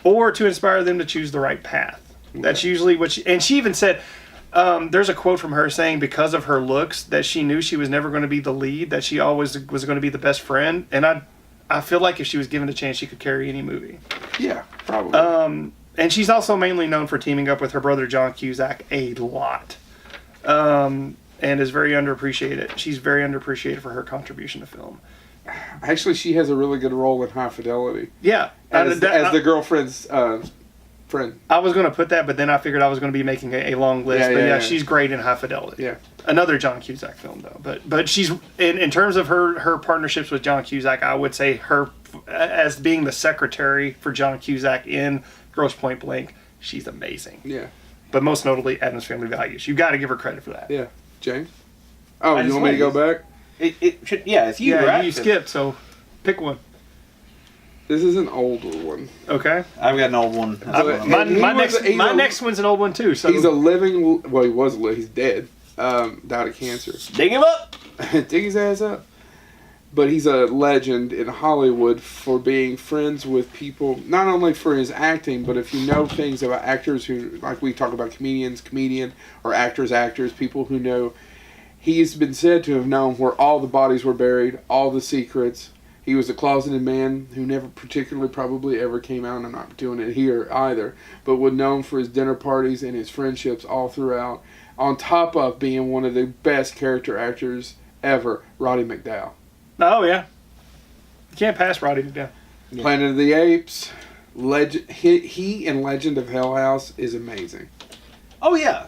or to inspire them to choose the right path. That's usually what she. And she even said, there's a quote from her saying, because of her looks, that she knew she was never going to be the lead, that she always was going to be the best friend, and I feel like if she was given a chance, she could carry any movie. Yeah, probably. And she's also mainly known for teaming up with her brother John Cusack a lot. And is very underappreciated. She's very underappreciated for her contribution to film. Actually, she has a really good role in High Fidelity. Yeah. As the girlfriend's friend. I was going to put that, but then I figured I was going to be making a long list. Yeah, She's great in High Fidelity. Yeah. Another John Cusack film, though. But she's in terms of her partnerships with John Cusack, I would say her as being the secretary for John Cusack in Grosse Point Blank, she's amazing. Yeah. But most notably, Addams Family Values. You got to give her credit for that. Yeah. James? Oh, I you just want me to go waited. back? It should, yeah, it's you, Yeah, right? you skipped, so pick one. This is an older one. Okay. I've got an old one. My next one's an old one too. So He's a living. Well, he was. He's dead. Died of cancer. Dig him up. Dig his ass up. But he's a legend in Hollywood for being friends with people, not only for his acting, but if you know things about actors who, like we talk about comedian, or actors, people who know, he's been said to have known where all the bodies were buried, all the secrets. He was a closeted man who never particularly probably ever came out, and I'm not doing it here either, but was known for his dinner parties and his friendships all throughout, on top of being one of the best character actors ever, Roddy McDowall. Oh yeah, you can't pass Roddy McDowall. Yeah. Planet of the Apes, Legend. He in Legend of Hell House is amazing. Oh yeah.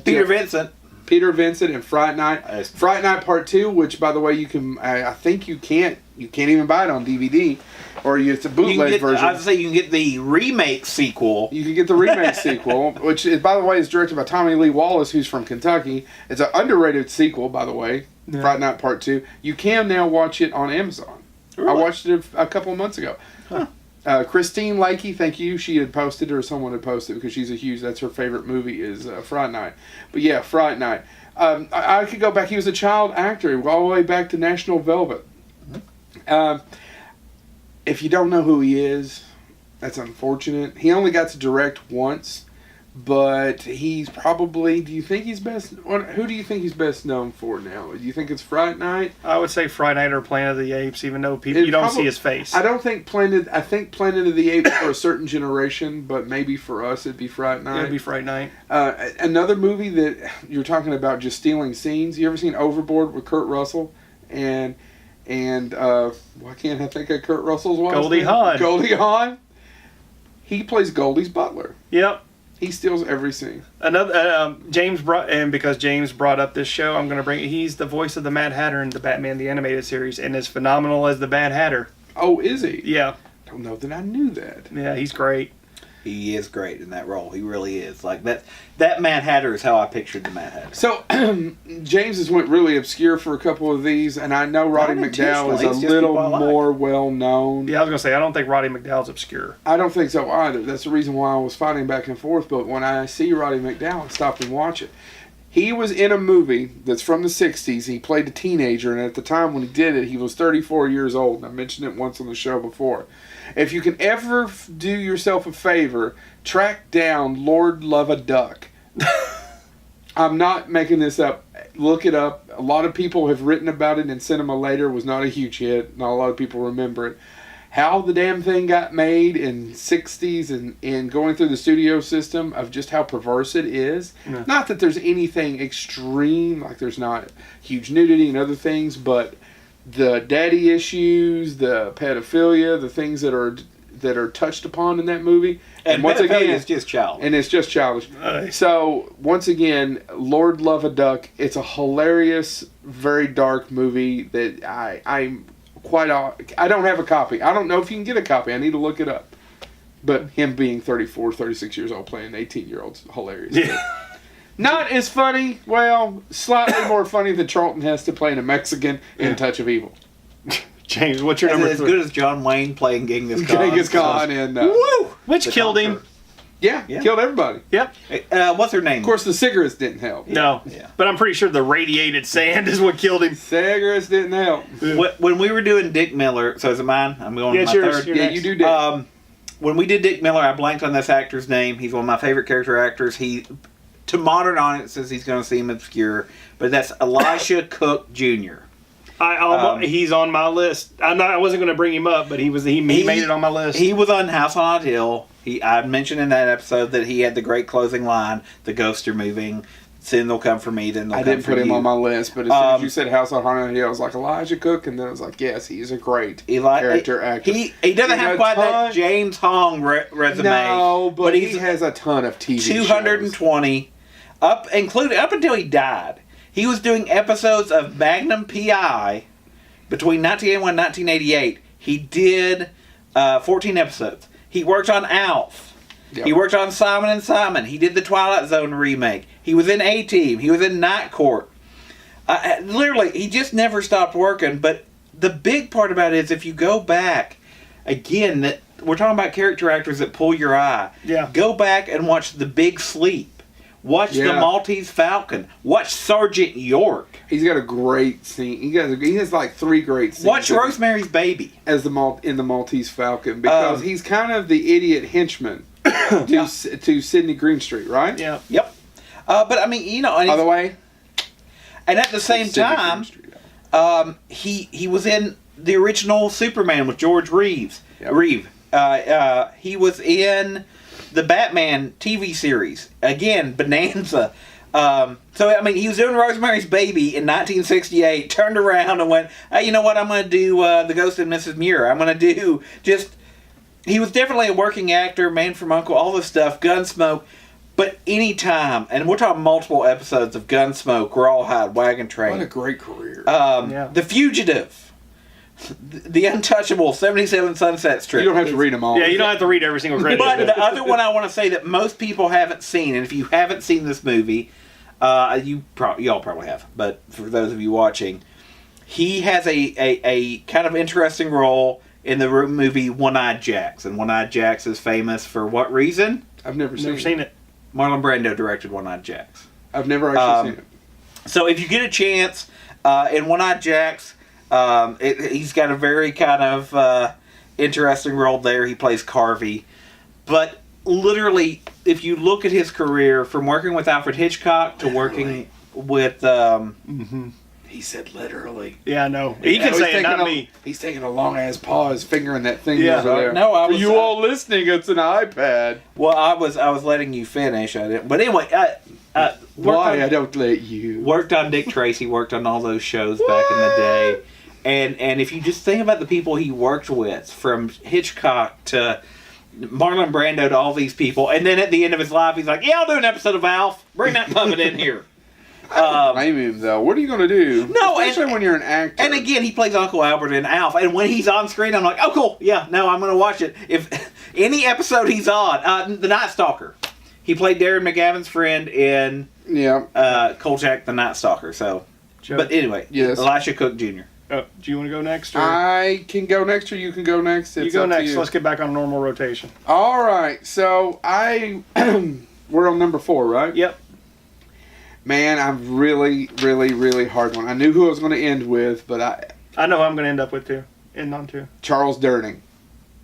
Peter Vincent. Peter Vincent and Fright Night. Fright Night Part 2, which by the way you can. I think you can't even buy it on DVD, or it's a bootleg version. I would say you can get the remake sequel. You can get the remake sequel, which is, by the way, is directed by Tommy Lee Wallace, who's from Kentucky. It's an underrated sequel, by the way. Yeah. Fright Night Part 2. You can now watch it on Amazon. Really? I watched it a couple of months ago. Huh. Christine Lakey, thank you. She had posted, or someone had posted, because she's a huge. That's her favorite movie is Fright Night. But yeah, Fright Night. I could go back. He was a child actor all the way back to National Velvet. If you don't know who he is, that's unfortunate. He only got to direct once, but he's probably. Do you think he's best? Who do you think he's best known for now? Do you think it's Fright Night? I would say Fright Night or Planet of the Apes, even though you don't see his face. I don't think Planet. I think Planet of the Apes for a certain generation, but maybe for us it'd be Fright Night. It'd be Fright Night. Another movie that you're talking about, just stealing scenes. You ever seen Overboard with Kurt Russell and why can't I think of Kurt Russell's wife? Goldie Hawn. Goldie Hawn. He plays Goldie's butler. Yep. He steals every scene. Another because James brought up this show, I'm going to bring. He's the voice of the Mad Hatter in the Batman the Animated Series, and is phenomenal as the Mad Hatter. Oh, is he? Yeah. I don't know that I knew that. Yeah, he's great. He is great in that role. He really is. Like that Mad Hatter is how I pictured the Mad Hatter. So James has went really obscure for a couple of these, and I know Roddy McDowall is a little more well known. Yeah, I was gonna say I don't think Roddy McDowall's obscure. I don't think so either. That's the reason why I was fighting back and forth. But when I see Roddy McDowall, I stop and watch it. He was in a movie that's from the 60s. He played a teenager, and at the time when he did it, he was 34 years old. And I mentioned it once on the show before. If you can ever do yourself a favor, track down Lord Love a Duck. I'm not making this up. Look it up. A lot of people have written about it in Cinema Later. It was not a huge hit. Not a lot of people remember it. How the damn thing got made in 60s and going through the studio system of just how perverse it is. Yeah. Not that there's anything extreme, like there's not huge nudity and other things, but the daddy issues, the pedophilia, the things that are touched upon in that movie. And once again, it's just childish. And it's just childish. So, once again, Lord Love a Duck, it's a hilarious, very dark movie that I don't have a copy. I don't know if you can get a copy. I need to look it up. But him being 34, 36 years old playing an 18-year-old's hilarious. Yeah. Not as funny, well, slightly more funny than Charlton Heston playing a Mexican in A Touch of Evil. James, what's your number? As good as John Wayne playing Genghis Khan. Genghis Khan and woo! Which killed him. Yeah, killed everybody. Yep. What's her name? Of course, the cigarettes didn't help. No. Yeah. But I'm pretty sure the radiated sand is what killed him. Cigarettes didn't help. When we were doing Dick Miller, so is it mine? I'm going to my third. Yeah, you do Dick. When we did Dick Miller, I blanked on this actor's name. He's one of my favorite character actors. To modern audiences, he's going to seem obscure, but that's Elisha Cook Jr. He's on my list. I wasn't going to bring him up, but he made it on my list. He was on House on Haunted Hill. I mentioned in that episode that he had the great closing line, "The ghosts are moving. Soon they'll come for me, then they'll come for you." I didn't put him on my list, but as soon as you said House on Haunted Hill, I was like, Elijah Cook, and then I was like, yes, he's a great character actor. He doesn't have quite that James Hong resume. No, but he has a ton of TV 220. up until he died. He was doing episodes of Magnum P.I. between 1981 and 1988. He did 14 episodes. He worked on Alf. Yep. He worked on Simon and Simon. He did the Twilight Zone remake. He was in A-Team. He was in Night Court. Literally, he just never stopped working. But the big part about it is if you go back, again, that we're talking about character actors that pull your eye. Yeah. Go back and watch The Big Sleep. Watch The Maltese Falcon. Watch Sergeant York. He's got a great scene. He has like 3 great scenes. Watch Rosemary's Baby. As in the Maltese Falcon, because he's kind of the idiot henchman to Sidney Greenstreet, right? Yeah. Yep. But I mean, and By the way, and at the same time, he was in the original Superman with George Reeves. Yep. He was in the Batman TV series. Again, Bonanza. So, I mean, he was doing Rosemary's Baby in 1968, turned around and went, hey, you know what, I'm going to do The Ghost of Mrs. Muir. I'm going to do he was definitely a working actor, Man from U.N.C.L.E., all this stuff, Gunsmoke. But any time, and we're talking multiple episodes of Gunsmoke, Rawhide, Wagon Train. What a great career. The Fugitive. The Untouchable, 77 Sunset Strip. You don't have to read them all. Yeah, you don't have to read every single credit. But the other one I want to say that most people haven't seen, and if you haven't seen this movie, y'all probably have, but for those of you watching, he has a kind of interesting role in the movie One-Eyed Jacks. And One-Eyed Jacks is famous for what reason? I've never seen it. Marlon Brando directed One-Eyed Jacks. I've never actually seen it. So if you get a chance, in One-Eyed Jacks, he's got a very kind of interesting role there. He plays Carvey. But literally, if you look at his career, from working with Alfred Hitchcock to working with... He said literally. Yeah, I know. He can say it, not me. He's taking a long-ass pause, fingering that thing Yeah. over there. No, I For was... you all listening, it's an iPad. Well, I was letting you finish. I didn't. But anyway, Why I don't let you? Worked on Dick Tracy. Worked on all those shows back in the day. And if you just think about the people he worked with, from Hitchcock to Marlon Brando to all these people, and then at the end of his life, he's like, "Yeah, I'll do an episode of Alf. Bring that puppet in here." Blame him though. What are you going to do? No, especially when you're an actor. And again, he plays Uncle Albert in Alf, and when he's on screen, I'm like, "Oh, cool. Yeah, no, I'm going to watch it." If any episode he's on, The Night Stalker, he played Darren McGavin's friend in Kolchak the Night Stalker. So, Joe. but anyway, Yes. Elisha Cook Jr. Do you want to go next? Or? I can go next, or you can go next. You It's go up to next. you. Let's get back on normal rotation. All right. So we're on number 4, right? Yep. Man, I'm really, really, really hard one. I knew who I was going to end with, but I know who I'm going to end up with too. End on too. Charles Durning.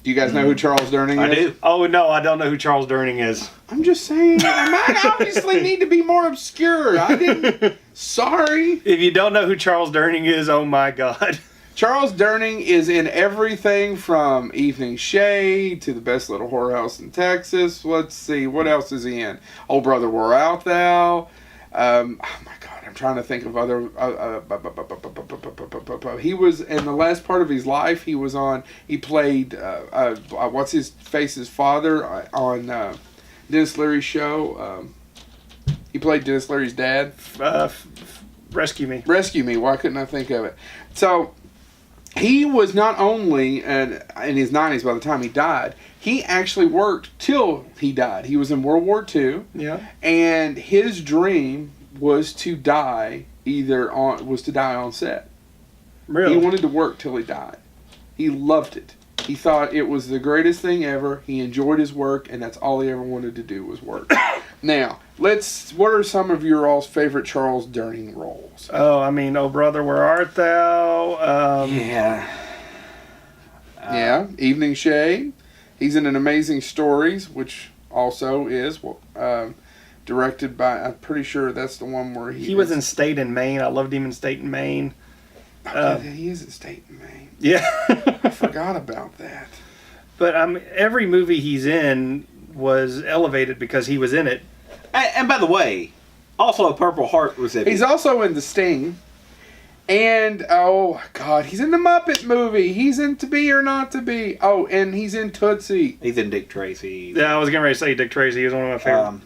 Do you guys know who Charles Durning I is? do. Oh no, I don't know who Charles Durning is. I'm just saying, I might obviously need to be more obscure. I didn't. Sorry. If you don't know who Charles Durning is, oh my God. Charles Durning is in everything from Evening Shade to The Best Little Whorehouse in Texas. Let's see, what else is he in? Oh Brother, Where Art Thou? Oh my God, I'm trying to think of other. He was in the last part of his life. He was on. He played what's his face's father on Dennis Leary's show. He played Dennis Leary's dad. Rescue Me. Rescue Me. Why couldn't I think of it? So he was not only in his 90s by the time he died. He actually worked till he died. He was in World War II. Yeah. And his dream was to die on set. Really? He wanted to work till he died. He loved it. He thought it was the greatest thing ever. He enjoyed his work, and that's all he ever wanted to do was work. Now, what are some of your all's favorite Charles Durning roles? Oh, I mean, Oh Brother, Where Art Thou? Yeah, Evening Shade. He's in An Amazing Stories, which also is directed by, I'm pretty sure that's the one where He was in State and Maine. I loved him in State and Maine. He is in State and Maine. Yeah. I forgot about that. But every movie he's in was elevated because he was in it. And by the way, also a Purple Heart recipient. He's also in The Sting. And, oh, God, he's in the Muppet movie. He's in To Be or Not to Be. Oh, and he's in Tootsie. He's in Dick Tracy. Yeah, I was getting ready to say Dick Tracy is one of my favorites.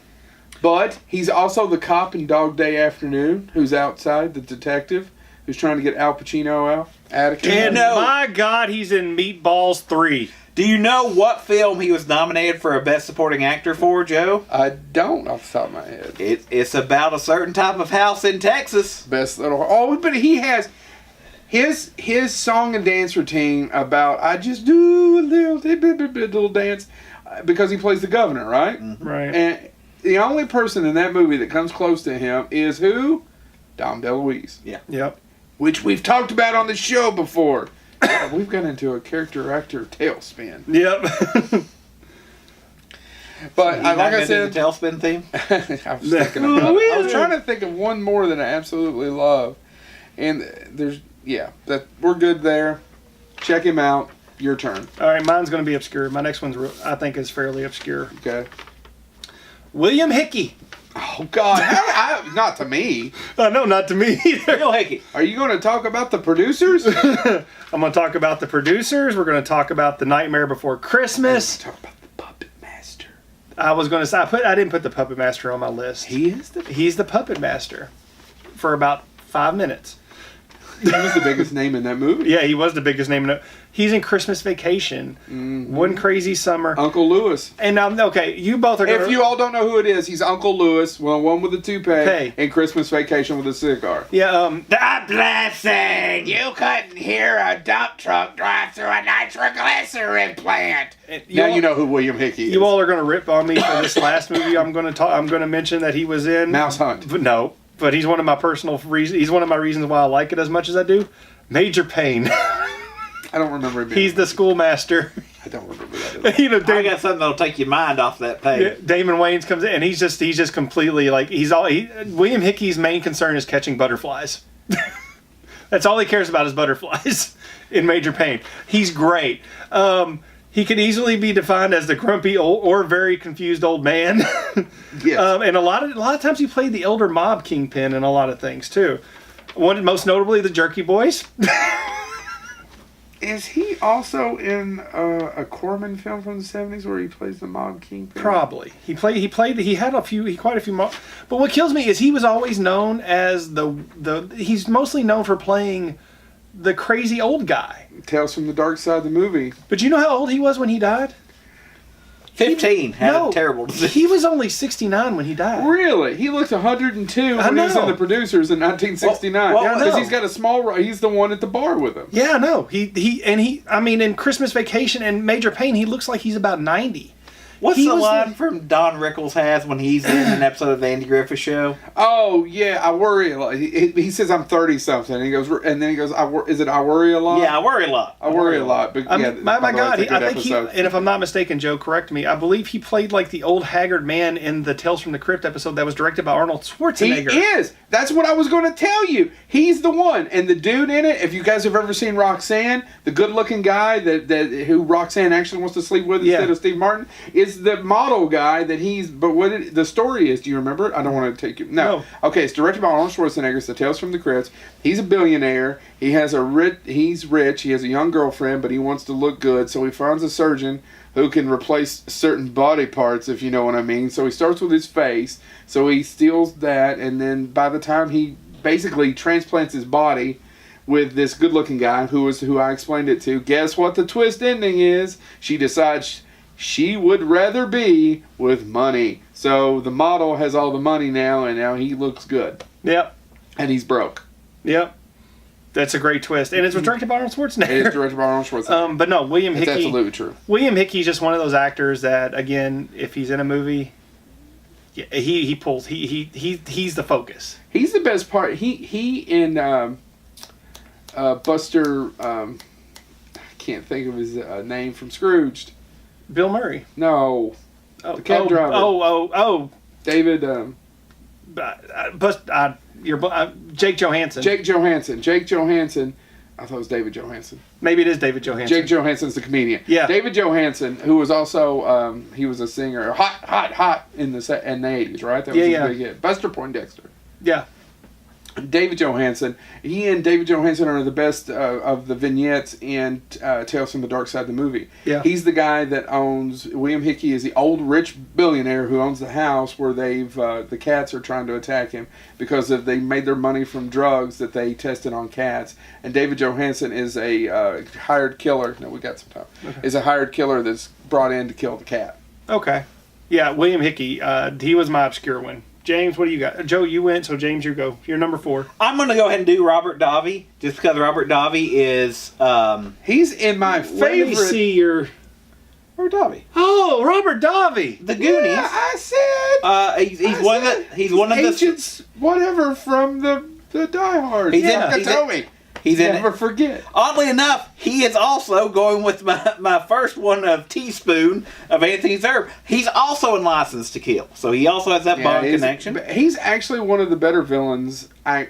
But he's also the cop in Dog Day Afternoon who's outside, the detective who's trying to get Al Pacino out. Atticus. And No. my God, he's in Meatballs 3. Do you know what film he was nominated for a Best Supporting Actor for, Joe? I don't off the top of my head. It's about a certain type of house in Texas. Best little. Oh, but he has his song and dance routine about I just do a little dance because he plays the governor, right? Right. And the only person in that movie that comes close to him is who? Dom DeLuise. Yep. Which we've talked about on the show before. We've got into a character-actor tailspin. Yep. But He's like not I gonna do said, the tailspin theme. I was thinking about it. I was trying to think of one more that I absolutely love. And that we're good there. Check him out. Your turn. All right, mine's going to be obscure. My next one's, I think, is fairly obscure. Okay. William Hickey. Oh, God. Not to me. No, not to me either. Bill Hickey. Are you going to talk about the producers? I'm going to talk about the producers. We're going to talk about The Nightmare Before Christmas. Talk about the Puppet Master. I was going to say, I didn't put the Puppet Master on my list. He's He's the Puppet Master for about 5 minutes. He was the biggest name in that movie. Yeah, he was the biggest name. He's in Christmas Vacation, One Crazy Summer. Uncle Lewis. And okay, you both are going If you all don't know who it is, he's Uncle Lewis, one with a toupee, Hey. and Christmas Vacation with a cigar. Yeah, The blessing. You couldn't hear a dump truck drive through a nitroglycerin plant. Now you know who William Hickey is. you all are going to rip on me for this last movie I'm going to mention that he was in. Mouse Hunt. But no, but he's one of my personal reasons. He's one of my reasons why I like it as much as I do. Major Payne. I don't remember him. He's the schoolmaster. I don't remember that. You know, I got something that'll take your mind off that page. Damon Wayans comes in and he's just completely like William Hickey's main concern is catching butterflies. That's all he cares about is butterflies in Major Payne. He's great. He can easily be defined as the grumpy or very confused old man. Yes. And a lot of times he played the elder mob kingpin in a lot of things too. Most notably the Jerky Boys. Is he also in a Corman film from the 70s where he plays the mob kingpin? Probably. He had quite a few mob. But what kills me is he was always known as he's mostly known for playing the crazy old guy. Tales from the Dark Side of the movie. But you know how old he was when he died? 15 had a terrible disease. He was only 69 when he died. Really? He looked 102 when he was in The Producers in 1969. Well, I Because know. he's got a small... He's the one at the bar with him. Yeah, no. In Christmas Vacation and Major Payne, he looks like he's about 90. What's He the was line from Don Rickles has when he's in an episode of the Andy Griffith Show? Oh, yeah, I worry a lot. He says I'm 30-something. He goes, and then he goes, is it I worry a lot? Yeah, I worry a lot. I worry a lot. But yeah, My God, it's a good I think episode. and if I'm not mistaken, Joe, correct me, I believe he played like the old haggard man in the Tales from the Crypt episode that was directed by Arnold He Schwarzenegger. is. That's what I was going to tell you. He's the one. And the dude in it, if you guys have ever seen Roxanne, the good-looking guy who Roxanne actually wants to sleep with instead of Steve Martin, is the model guy that he's... But the story is, do you remember it? I don't want to take you... No. Okay, it's directed by Arnold Schwarzenegger. It's the Tales from the Crypt. He's a billionaire. He's rich. He has a young girlfriend, but he wants to look good, so he finds a surgeon who can replace certain body parts, if you know what I mean. So he starts with his face. So he steals that, and then by the time he basically transplants his body with this good-looking guy who I explained it to, guess what the twist ending is? She decides she would rather be with money. So the model has all the money now, and now he looks good. Yep. And he's broke. Yep. That's a great twist. And it was directed by Arnold Schwarzenegger. It is directed by Arnold Schwarzenegger. But no, William It's Hickey. absolutely true. William Hickey's just one of those actors that, again, if he's in a movie, he pulls. He's the focus. He's the best part. He in Buster. I can't think of his name from Scrooged. Bill Murray. No, the cab driver. David. Jake Johansson. Jake Johansson. I thought it was David Johansson. Maybe it is David Johansson. Jake Johansson's the comedian. Yeah. David Johansson, who was also he was a singer, hot in the 80s, right? That was his big hit. Buster Poindexter. Yeah. David Johansen. He and David Johansen are the best of the vignettes in Tales from the Dark Side, the movie. Yeah. He's the guy that owns. William Hickey is the old rich billionaire who owns the house where the cats are trying to attack him because they made their money from drugs that they tested on cats. And David Johansen is a hired killer. No, we got some time. Okay. Is a hired killer that's brought in to kill the cat. Okay. Yeah, William Hickey. He was my obscure one. James, what do you got? Joe, you went, so James, you go. You're number 4. I'm going to go ahead and do Robert Davi, just because Robert Davi is... He's in my favorite. Let me see your... Robert Davi. Oh, Robert Davi. The Goonies. Yeah, I said. He's one of the... agents, whatever, from the Die Hard. He's in- Yeah, he's in- Nakatomi. He's in Never it. forget. Oddly enough, he is also going with my first one of Teaspoon of Anthony Zerbe. He's also in License to Kill, so he also has that Bond connection. He's actually one of the better villains that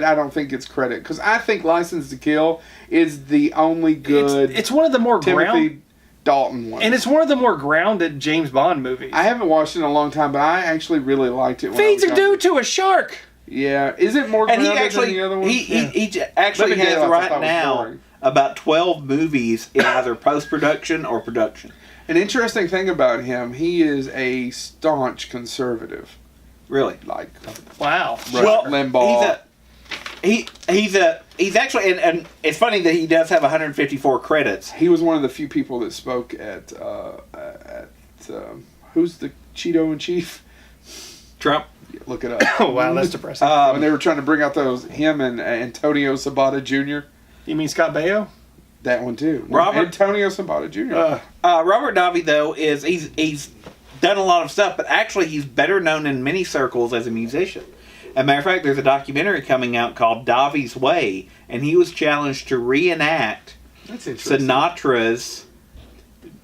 I don't think gets credit, because I think License to Kill is the only good It's one of the more Timothy Dalton one. and it's one of the more grounded James Bond movies. I haven't watched it in a long time, but I actually really liked it. When Feeds I a was dude to a shark. Yeah, is it more And he grounded actually than the other one? he actually Let me has guess, I right thought it was now boring. about 12 movies in either post-production or production. An interesting thing about him, he is a staunch conservative, Really. like Wow. Rush Limbaugh. He's actually and it's funny that he does have 154 credits. He was one of the few people that spoke at who's the Cheeto in chief? Trump. Look it up. Oh, wow, that's depressing. When they were trying to bring out him and Antonio Sabata Jr. You mean Scott Baio? That one too. Robert- Antonio Sabata Jr. Robert Davi though he's done a lot of stuff, but actually he's better known in many circles as a musician. As a matter of fact, there's a documentary coming out called Davi's Way, and he was challenged to reenact That's interesting. Sinatra's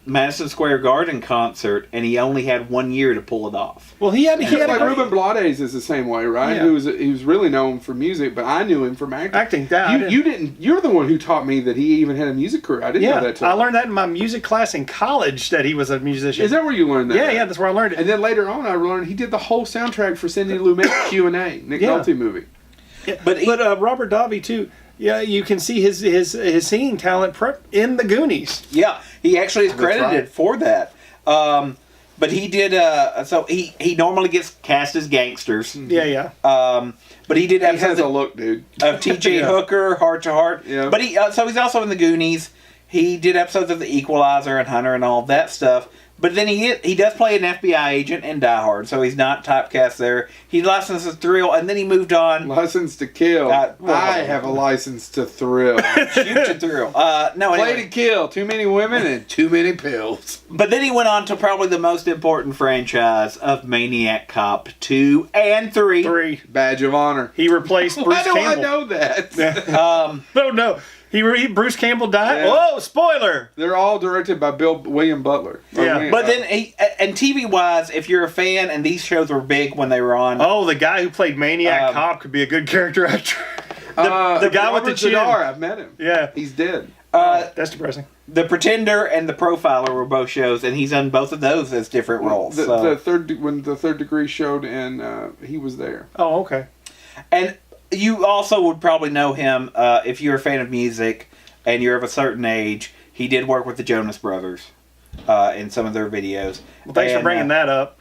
Madison Square Garden concert, and he only had 1 year to pull it off. Well, he had Just a like great- Ruben Blades is the same way, right? Yeah. He was really known for music, but I knew him from acting. acting. That You didn't. You're the one who taught me that he even had a music career. I didn't know that. Till I learned that in my music class in college that he was a musician. Is that where you learned that? Yeah, that's where I learned it. And then later on, I learned he did the whole soundtrack for Cindy Lumet's Q&A, Nick Yeah. Nolte movie. But he- Robert Davi too. Yeah, you can see his singing talent in the Goonies. Yeah, he actually is credited right. for that. But he did. So he normally gets cast as gangsters. Yeah. But he did He has episodes a look, dude. of T.J. Yeah. Hooker, Heart to Heart. Yeah. But so he's also in the Goonies. He did episodes of The Equalizer and Hunter and all of that stuff. But then he does play an FBI agent in Die Hard, so he's not typecast there. He licensed to Thrill, and then he moved on. License to kill. I have a license to thrill. Shoot to Thrill. No, Play anyway. to kill. Too many women and too many pills. But then he went on to probably the most important franchise of Maniac Cop 2 and 3. 3. Badge of honor. He replaced Bruce Why do Campbell. I know that? No. Bruce Campbell died. Yeah. Oh, spoiler! They're all directed by William Butler. Yeah. But then, and TV-wise, if you're a fan, and these shows were big when they were on. Oh, the guy who played Maniac Cop could be a good character actor. the guy with the Robert chin. Zadar, I've met him. Yeah, He's dead. that's depressing. The Pretender and The Profiler were both shows, and he's done both of those as different roles. When the third degree showed, and he was there. Oh, okay. And you also would probably know him if you're a fan of music and you're of a certain age. He did work with the Jonas Brothers in some of their videos. Well, thanks for bringing that up.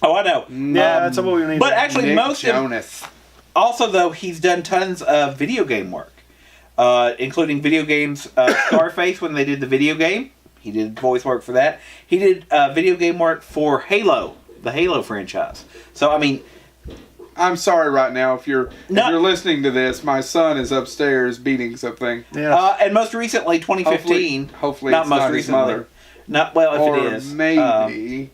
Oh, I know. Yeah, that's what we need. But actually, Nick Jonas. Also, though, he's done tons of video game work, including video games. Scarface, when they did the video game, he did voice work for that. He did video game work for Halo, the Halo franchise. So, I mean, I'm sorry right now if you're listening to this. My son is upstairs beating something. Yeah. and most recently, 2015. Hopefully not it's most not his recently. mother. Not well, if Or it is. maybe.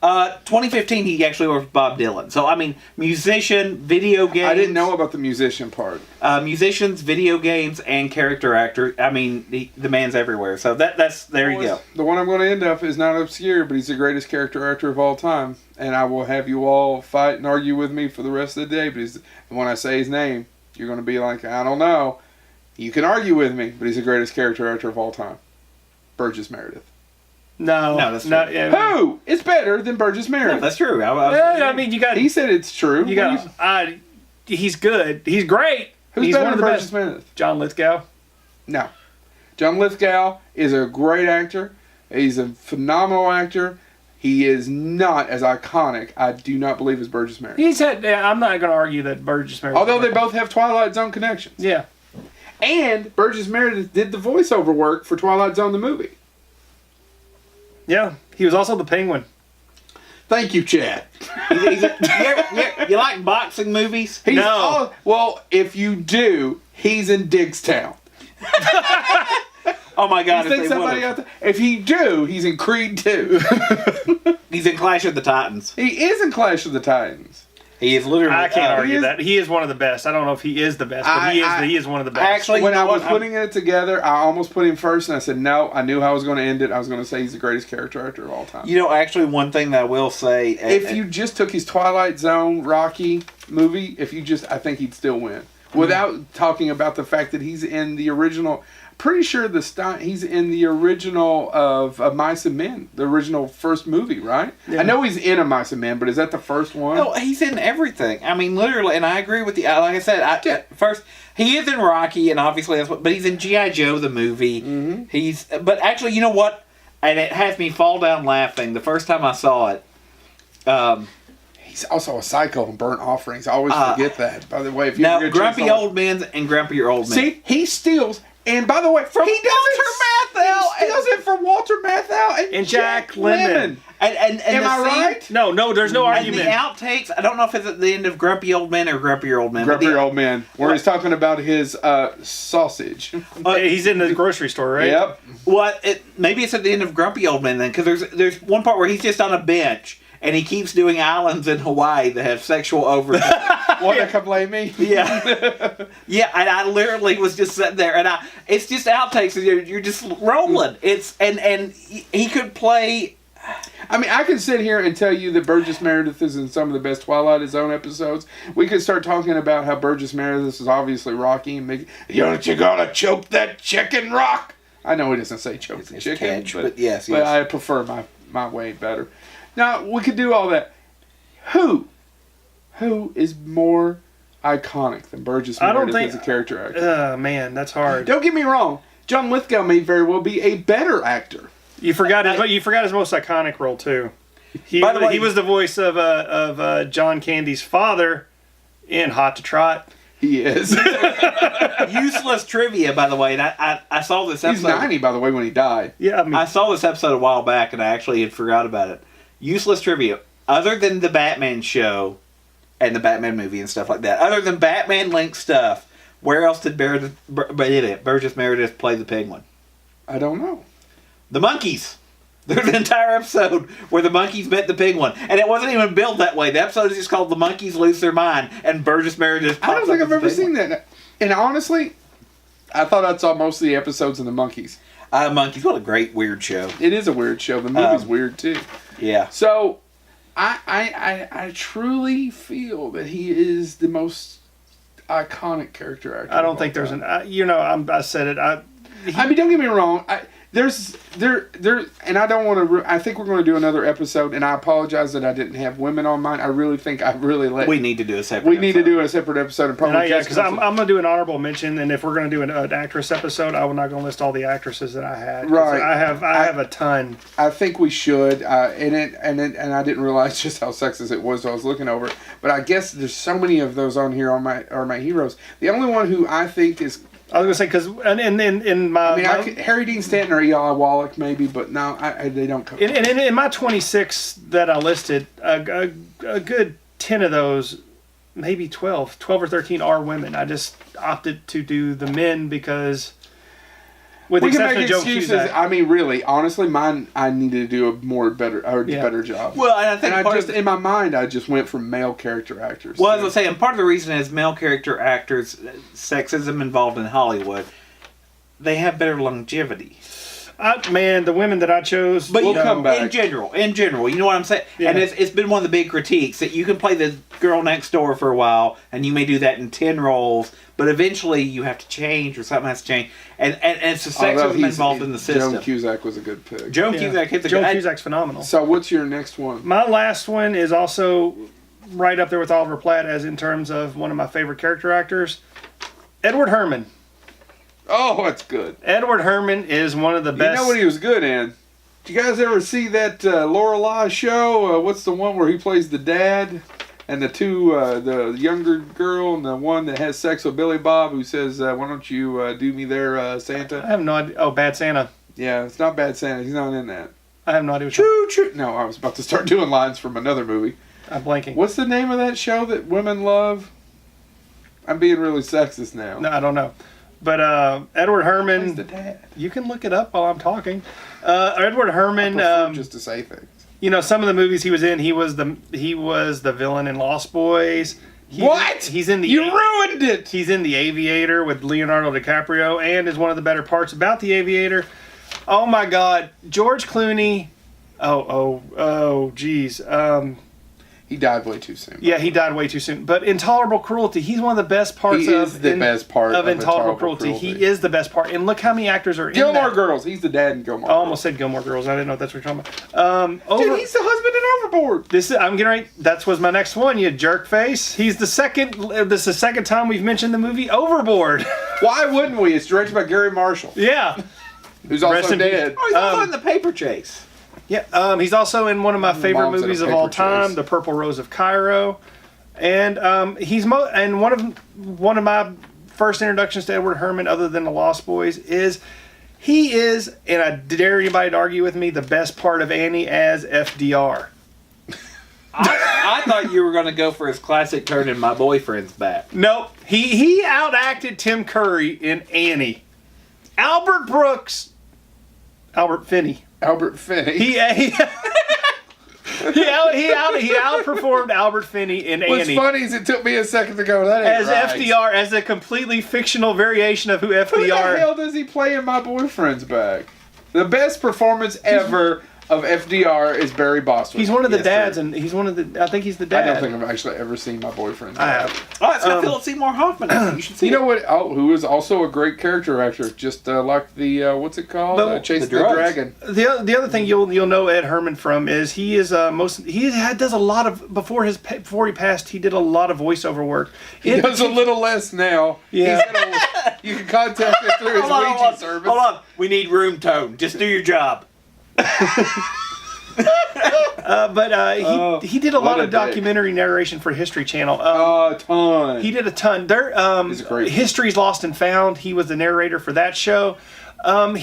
2015, he actually worked with Bob Dylan. So, I mean, musician, video games. I didn't know about the musician part. Musicians, video games, and character actor. I mean, the man's everywhere. So that's there you go. The one I'm going to end up is not obscure, but he's the greatest character actor of all time. And I will have you all fight and argue with me for the rest of the day. But when I say his name, you're going to be like, I don't know. You can argue with me, but he's the greatest character actor of all time. Burgess Meredith. No, that's not. true. Yeah, Who? It's better than Burgess Yeah, Meredith. that's true. I mean, you got. He said it's true. You got. he's good. He's great. Who's He's better one of than the Burgess best. Meredith? John Lithgow. No. John Lithgow is a great actor. He's a phenomenal actor. He is not as iconic, I do not believe, as Burgess Meredith. He's had. Yeah, I'm not going to argue that Burgess Meredith. Although they both have Twilight Zone connections. Yeah. And Burgess Meredith did the voiceover work for Twilight Zone the movie. Yeah. He was also the Penguin. Thank you, Chad. You like boxing movies? No. Well, if you do, he's in Diggstown. Oh my God! You think if they somebody would've. out there? If he do, he's in Creed 2. He's in Clash of the Titans. He is in Clash of the Titans. He is literally. I can't argue is- that. He is one of the best. I don't know if he is the best, but he is one of the best. Actually, When you I know was what? putting it together, I almost put him first, and I said no. I knew how I was going to end it. I was going to say he's the greatest character actor of all time. You know, actually, one thing that I will say, If you just took his Twilight Zone Rocky movie, I think he'd still win. Without talking about the fact that he's in the original. Pretty sure he's in the original of Mice and Men, the original first movie, right? Yeah. I know he's in a Mice and Men, but is that the first one? no, he's in everything. I mean, literally, and I agree with you. Like I said, first he is in Rocky, and obviously that's what. But he's in GI Joe the movie. Mm-hmm. But actually, you know what? And it has me fall down laughing the first time I saw it. He's also a psycho in Burnt Offerings. I always forget that. By the way, if you Now, ever get a chance Grumpy to- Old Men and Grumpy Old Men. See, he steals. And by the way, from He does Walter Matthau. He steals it from Walter Matthau and Jack Lemmon. And Am the I scene- right? No, there's no And argument. the outtakes, I don't know if it's at the end of Grumpy Old Men or Grumpy Old Men. but Grumpy the- Old Man, where he's talking about his sausage. He's in the grocery store, right? Yep. Maybe it's at the end of Grumpy Old Men then, because there's one part where he's just on a bench and he keeps doing islands in Hawaii that have sexual overtones. Want to come blame me? Yeah, yeah, and I literally was just sitting there, and it's just outtakes, and you're just rolling. It's and he could play. I mean, I can sit here and tell you that Burgess Meredith is in some of the best Twilight Zone episodes. We could start talking about how Burgess Meredith is obviously Rocky and make you gotta choke that chicken, Rock. I know he doesn't say choke the chicken, catch, but yes, but yes. I prefer my way better. Now we could do all that. Who is more iconic than Burgess I don't Meredith think- as a character actor? Man, that's hard. Don't get me wrong. John Lithgow may very well be a better actor. You forgot his most iconic role too. By the way- He was the voice of John Candy's father in Hot to Trot. He is. Useless trivia, by the way, and I saw this He's episode. 90, by the way, when he died. Yeah, I mean, I saw this episode a while back, and I actually had forgot about it. Useless trivia. Other than the Batman show and the Batman movie and stuff like that, other than Batman linked stuff, where else did Burgess Meredith play the Penguin? I don't know. The monkeys. There's an entire episode where the monkeys met the penguin, and it wasn't even built that way. The episode is just called "The Monkeys Lose Their Mind," and Burgess Meredith. I don't think I've ever seen that. And honestly, I thought I saw most of the episodes in The Monkeys. Monkeys. What a great weird show. It is a weird show. The movie's weird too. Yeah. So, I truly feel that he is the most iconic character actor. I don't of think all there's time. I said it. I mean, don't get me wrong. And I don't want to. I think we're going to do another episode, and I apologize that I didn't have women on mine. I really think I really let. We need to do a separate. We need to episode. do a separate episode, and probably Because I'm going to do an honorable mention, and if we're going to do an actress episode, I'm not going to list all the actresses that I had. 'Cause Right. I have a ton. I think we should, and I didn't realize just how sexist it was. So I was looking over it, but I guess there's so many of those on here on my heroes. The only one who I think is, I was going to say because in my, I mean, Harry Dean Stanton or Eli Wallach maybe, but no, they don't come. in my 26 that I listed, a good 10 of those, maybe 12 or 13 are women. I just opted to do the men because, with the We can exception make of Joe excuses. Cusack. I mean, really, honestly, mine I needed to do a better job. Well, and I think And part I of just in my mind, I just went for male character actors. Well, as I too. was saying, part of the reason is male character actors, sexism involved in Hollywood, they have better longevity. Man, the women that I chose, But We'll you know, come back. in general, you know what I'm saying? Yeah. And it's been one of the big critiques that you can play the girl next door for a while, and you may do that in 10 roles, but eventually you have to change or something has to change. And it's the Although sexism involved in the system. Joan Cusack was a good pick. Joan Yeah. Cusack hit the Joe guy. Cusack's phenomenal. So what's your next one? My last one is also right up there with Oliver Platt as in terms of one of my favorite character actors. Edward Herrmann. Oh, that's good. Edward Herrmann is one of the best. You know what he was good in? Did you guys ever see that Lorelai show? What's the one where he plays the dad and the two, the younger girl and the one that has sex with Billy Bob who says, why don't you do me there, Santa? I have no idea. Oh, Bad Santa. Yeah, it's not Bad Santa. He's not in that. I have no idea. Choo choo. No, I was about to start doing lines from another movie. I'm blanking. What's the name of that show that women love? I'm being really sexist now. No, I don't know. But Edward Who's Herrmann, the dad? you can look it up while I'm talking. Edward Herrmann, I prefer just to say things. you know, some of the movies he was in, he was the villain in Lost Boys. What? He's in the You ruined it. He's in The Aviator with Leonardo DiCaprio, and is one of the better parts about The Aviator. Oh my God, George Clooney. Geez. He died way too soon. Yeah, he died way too soon. But Intolerable Cruelty, he's one of the best parts He is the best part of Intolerable Cruelty. He is the best part. And look how many actors are in Gilmore that. Girls. He's the dad in Gilmore I Girls. almost said Gilmore Girls. I didn't know if that's what you're talking about. Dude, he's the husband in Overboard. I'm getting right. That was my next one. You jerk face. He's the second. This is the second time we've mentioned the movie Overboard. Why wouldn't we? It's directed by Gary Marshall, Yeah. who's Rest also in peace. dead. Oh, he's also in The Paper Chase. Yeah. He's also in one of my favorite Mom's in a movies of Paper all time, Chase. The Purple Rose of Cairo, and he's and one of my first introductions to Edward Herrmann, other than The Lost Boys, is he is, and I dare anybody to argue with me, the best part of Annie as FDR. I thought you were going to go for his classic turning my boyfriend's back. Nope. He outacted Tim Curry in Annie. Albert Finney. Albert Finney. He outperformed Albert Finney in What's Annie funny is it took me a second to go, that ain't as right. FDR, as a completely fictional variation of who Who the FDR. hell does he play in My Boyfriend's Back? The best performance ever of FDR is Barry Bostwick. He's one of the Yes, dads, sir. and he's one of the. I think he's the I dad. don't think I've actually ever seen My Boyfriend's I Back. have. Oh, it's got Philip Seymour Hoffman in it. You should see You know it. what? Oh, who is also a great character actor, just like the what's it called? Chase the Drugs. Dragon. The other thing you'll know Ed Herrmann from is he is does a lot of before he passed, he did a lot of voiceover work. He does a little less now. Yeah. You can contact him through his Ouija service. Hold on. We need room tone. Just do your job. He did a lot what a of dick. documentary narration for History Channel. A ton. He did a ton. He's great. History's Lost and Found. He was the narrator for that show. And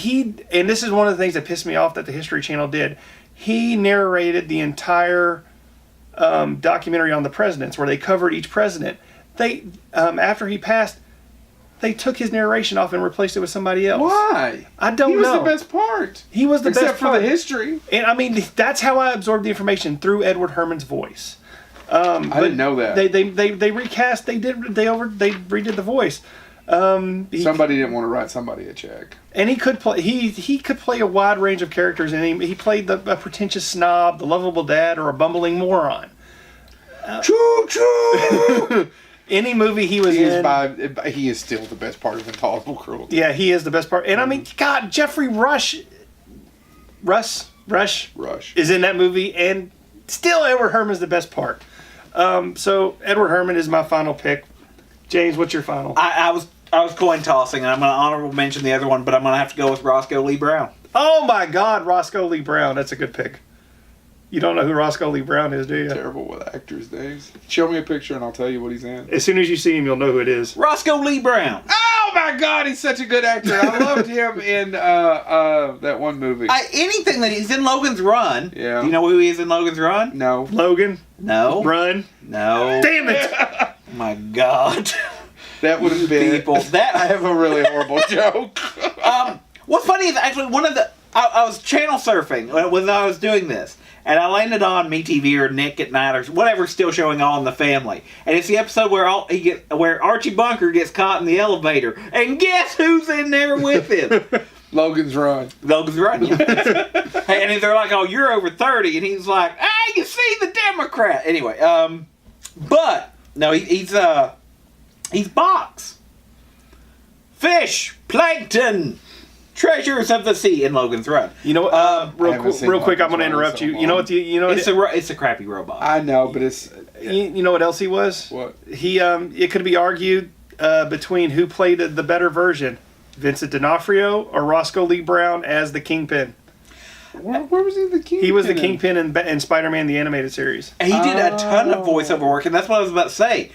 this is one of the things that pissed me off that the History Channel did. He narrated the entire documentary on the presidents, where they covered each president. They after he passed, they took his narration off and replaced it with somebody else. Why? I don't know. He was the best part. He was the Except best for part. the history. And I mean, that's how I absorbed the information, through Edward Herrmann's voice. I didn't know that. They recast. They redid the voice. Somebody didn't want to write somebody a check. And he could play. He could play a wide range of characters, and he played a pretentious snob, the lovable dad, or a bumbling moron. Choo choo. Any movie he was in, He is still the best part of Intolerable Cruelty. yeah, he is the best part. And I mean, God, Jeffrey Rush is in that movie, and still Edward Herrmann's the best part. So Edward Herrmann is my final pick. James, what's your final? I was coin tossing, and I'm going to honorable mention the other one, but I'm going to have to go with Roscoe Lee Brown. Oh my God, Roscoe Lee Brown. That's a good pick. You don't know who Roscoe Lee Brown is, do you? Terrible with actors' names. Show me a picture and I'll tell you what he's in. As soon as you see him, you'll know who it is. Roscoe Lee Brown. Oh my God, he's such a good actor. I loved him in that one movie. Anything that he's in Logan's Run. Yeah. Do you know who he is in Logan's Run? No. Logan, No. run. No. Damn it! Oh my God. That would have been. People. I That. have a really horrible joke. What's funny is actually one of the. I was channel surfing when I was doing this, and I landed on MeTV or Nick at Night or whatever's still showing on the family, and it's the episode where Archie Bunker gets caught in the elevator, and guess who's in there with him? Logan's Run. Logan's Run. Hey, and they're like, "Oh, you're over 30," and he's like, "Ah, you see the Democrat." Anyway, but no, he's box, fish, plankton. Treasures of the Sea in Logan's Run. You know what? I haven't seen real quick, I'm Logan's going to Run in interrupt so you. long. You know what? It's It's a crappy robot. I know, but it's You know what else he was? What? He it could be argued between who played the better version, Vincent D'Onofrio or Roscoe Lee Brown as the Kingpin. Where was he the Kingpin? He was the Kingpin in Spider-Man the Animated Series. And he did a ton of voiceover work, and that's what I was about to say.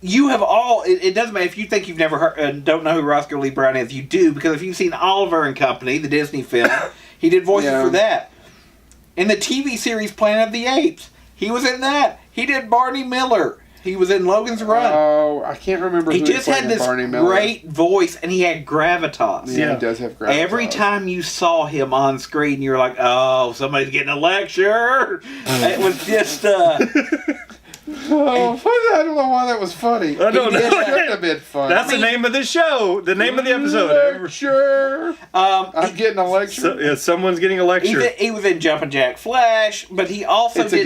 You have all. It doesn't matter if you think you've never heard, don't know who Roscoe Lee Brown is. You do, because if you've seen Oliver and Company, the Disney film, he did voices for that. In the TV series Planet of the Apes, he was in that. He did Barney Miller. He was in Logan's Run. Oh, I can't remember. He who just had played this Barney Miller. great voice, and he had gravitas. Yeah, he does have gravitas. Every time you saw him on screen, you were like, "Oh, somebody's getting a lecture." It was just. Oh, I don't know why that was funny. I don't know. That should have been funny. That's the name of the show. The name of the episode. Lecture. I'm getting a lecture. Someone's getting a lecture. He was in Jumpin' Jack Flash, but he also It's a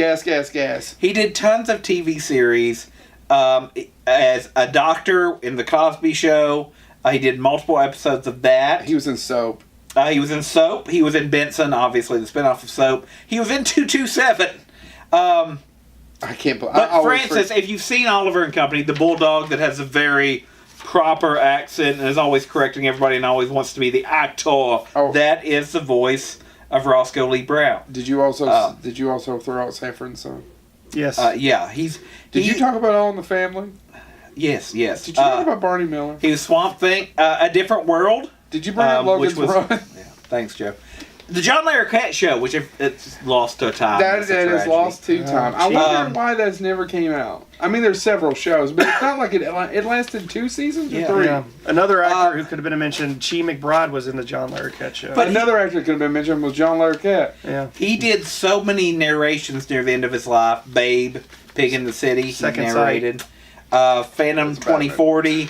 gas. He did tons of TV series as a doctor in The Cosby Show. He did multiple episodes of that. He was in Soap. He was in Soap. He was in Benson, obviously, the spinoff of Soap. He was in 227. I can't believe. But Francis, if you've seen Oliver and Company, the bulldog that has a very proper accent and is always correcting everybody and always wants to be the actor, that is the voice of Roscoe Lee Brown. Did you also throw out Sanford and Son? Yes. Yeah, Did you talk about All in the Family? Yes. Did you talk about Barney Miller? He was Swamp Thing, A Different World. Did you bring up Logan's Run? Yeah, thanks, Joe. The John Larroquette Show, which it's lost to time. That is lost to time. I wonder why that's never came out. I mean, there's several shows, but it's not like it lasted 2 seasons or 3. Yeah. Another actor who could have been mentioned, Chi McBride, was in the John Larroquette Show. But another actor could have been mentioned was John Larroquette. Yeah. He did so many narrations near the end of his life. Babe, Pig in the City, he narrated. Phantom 2040.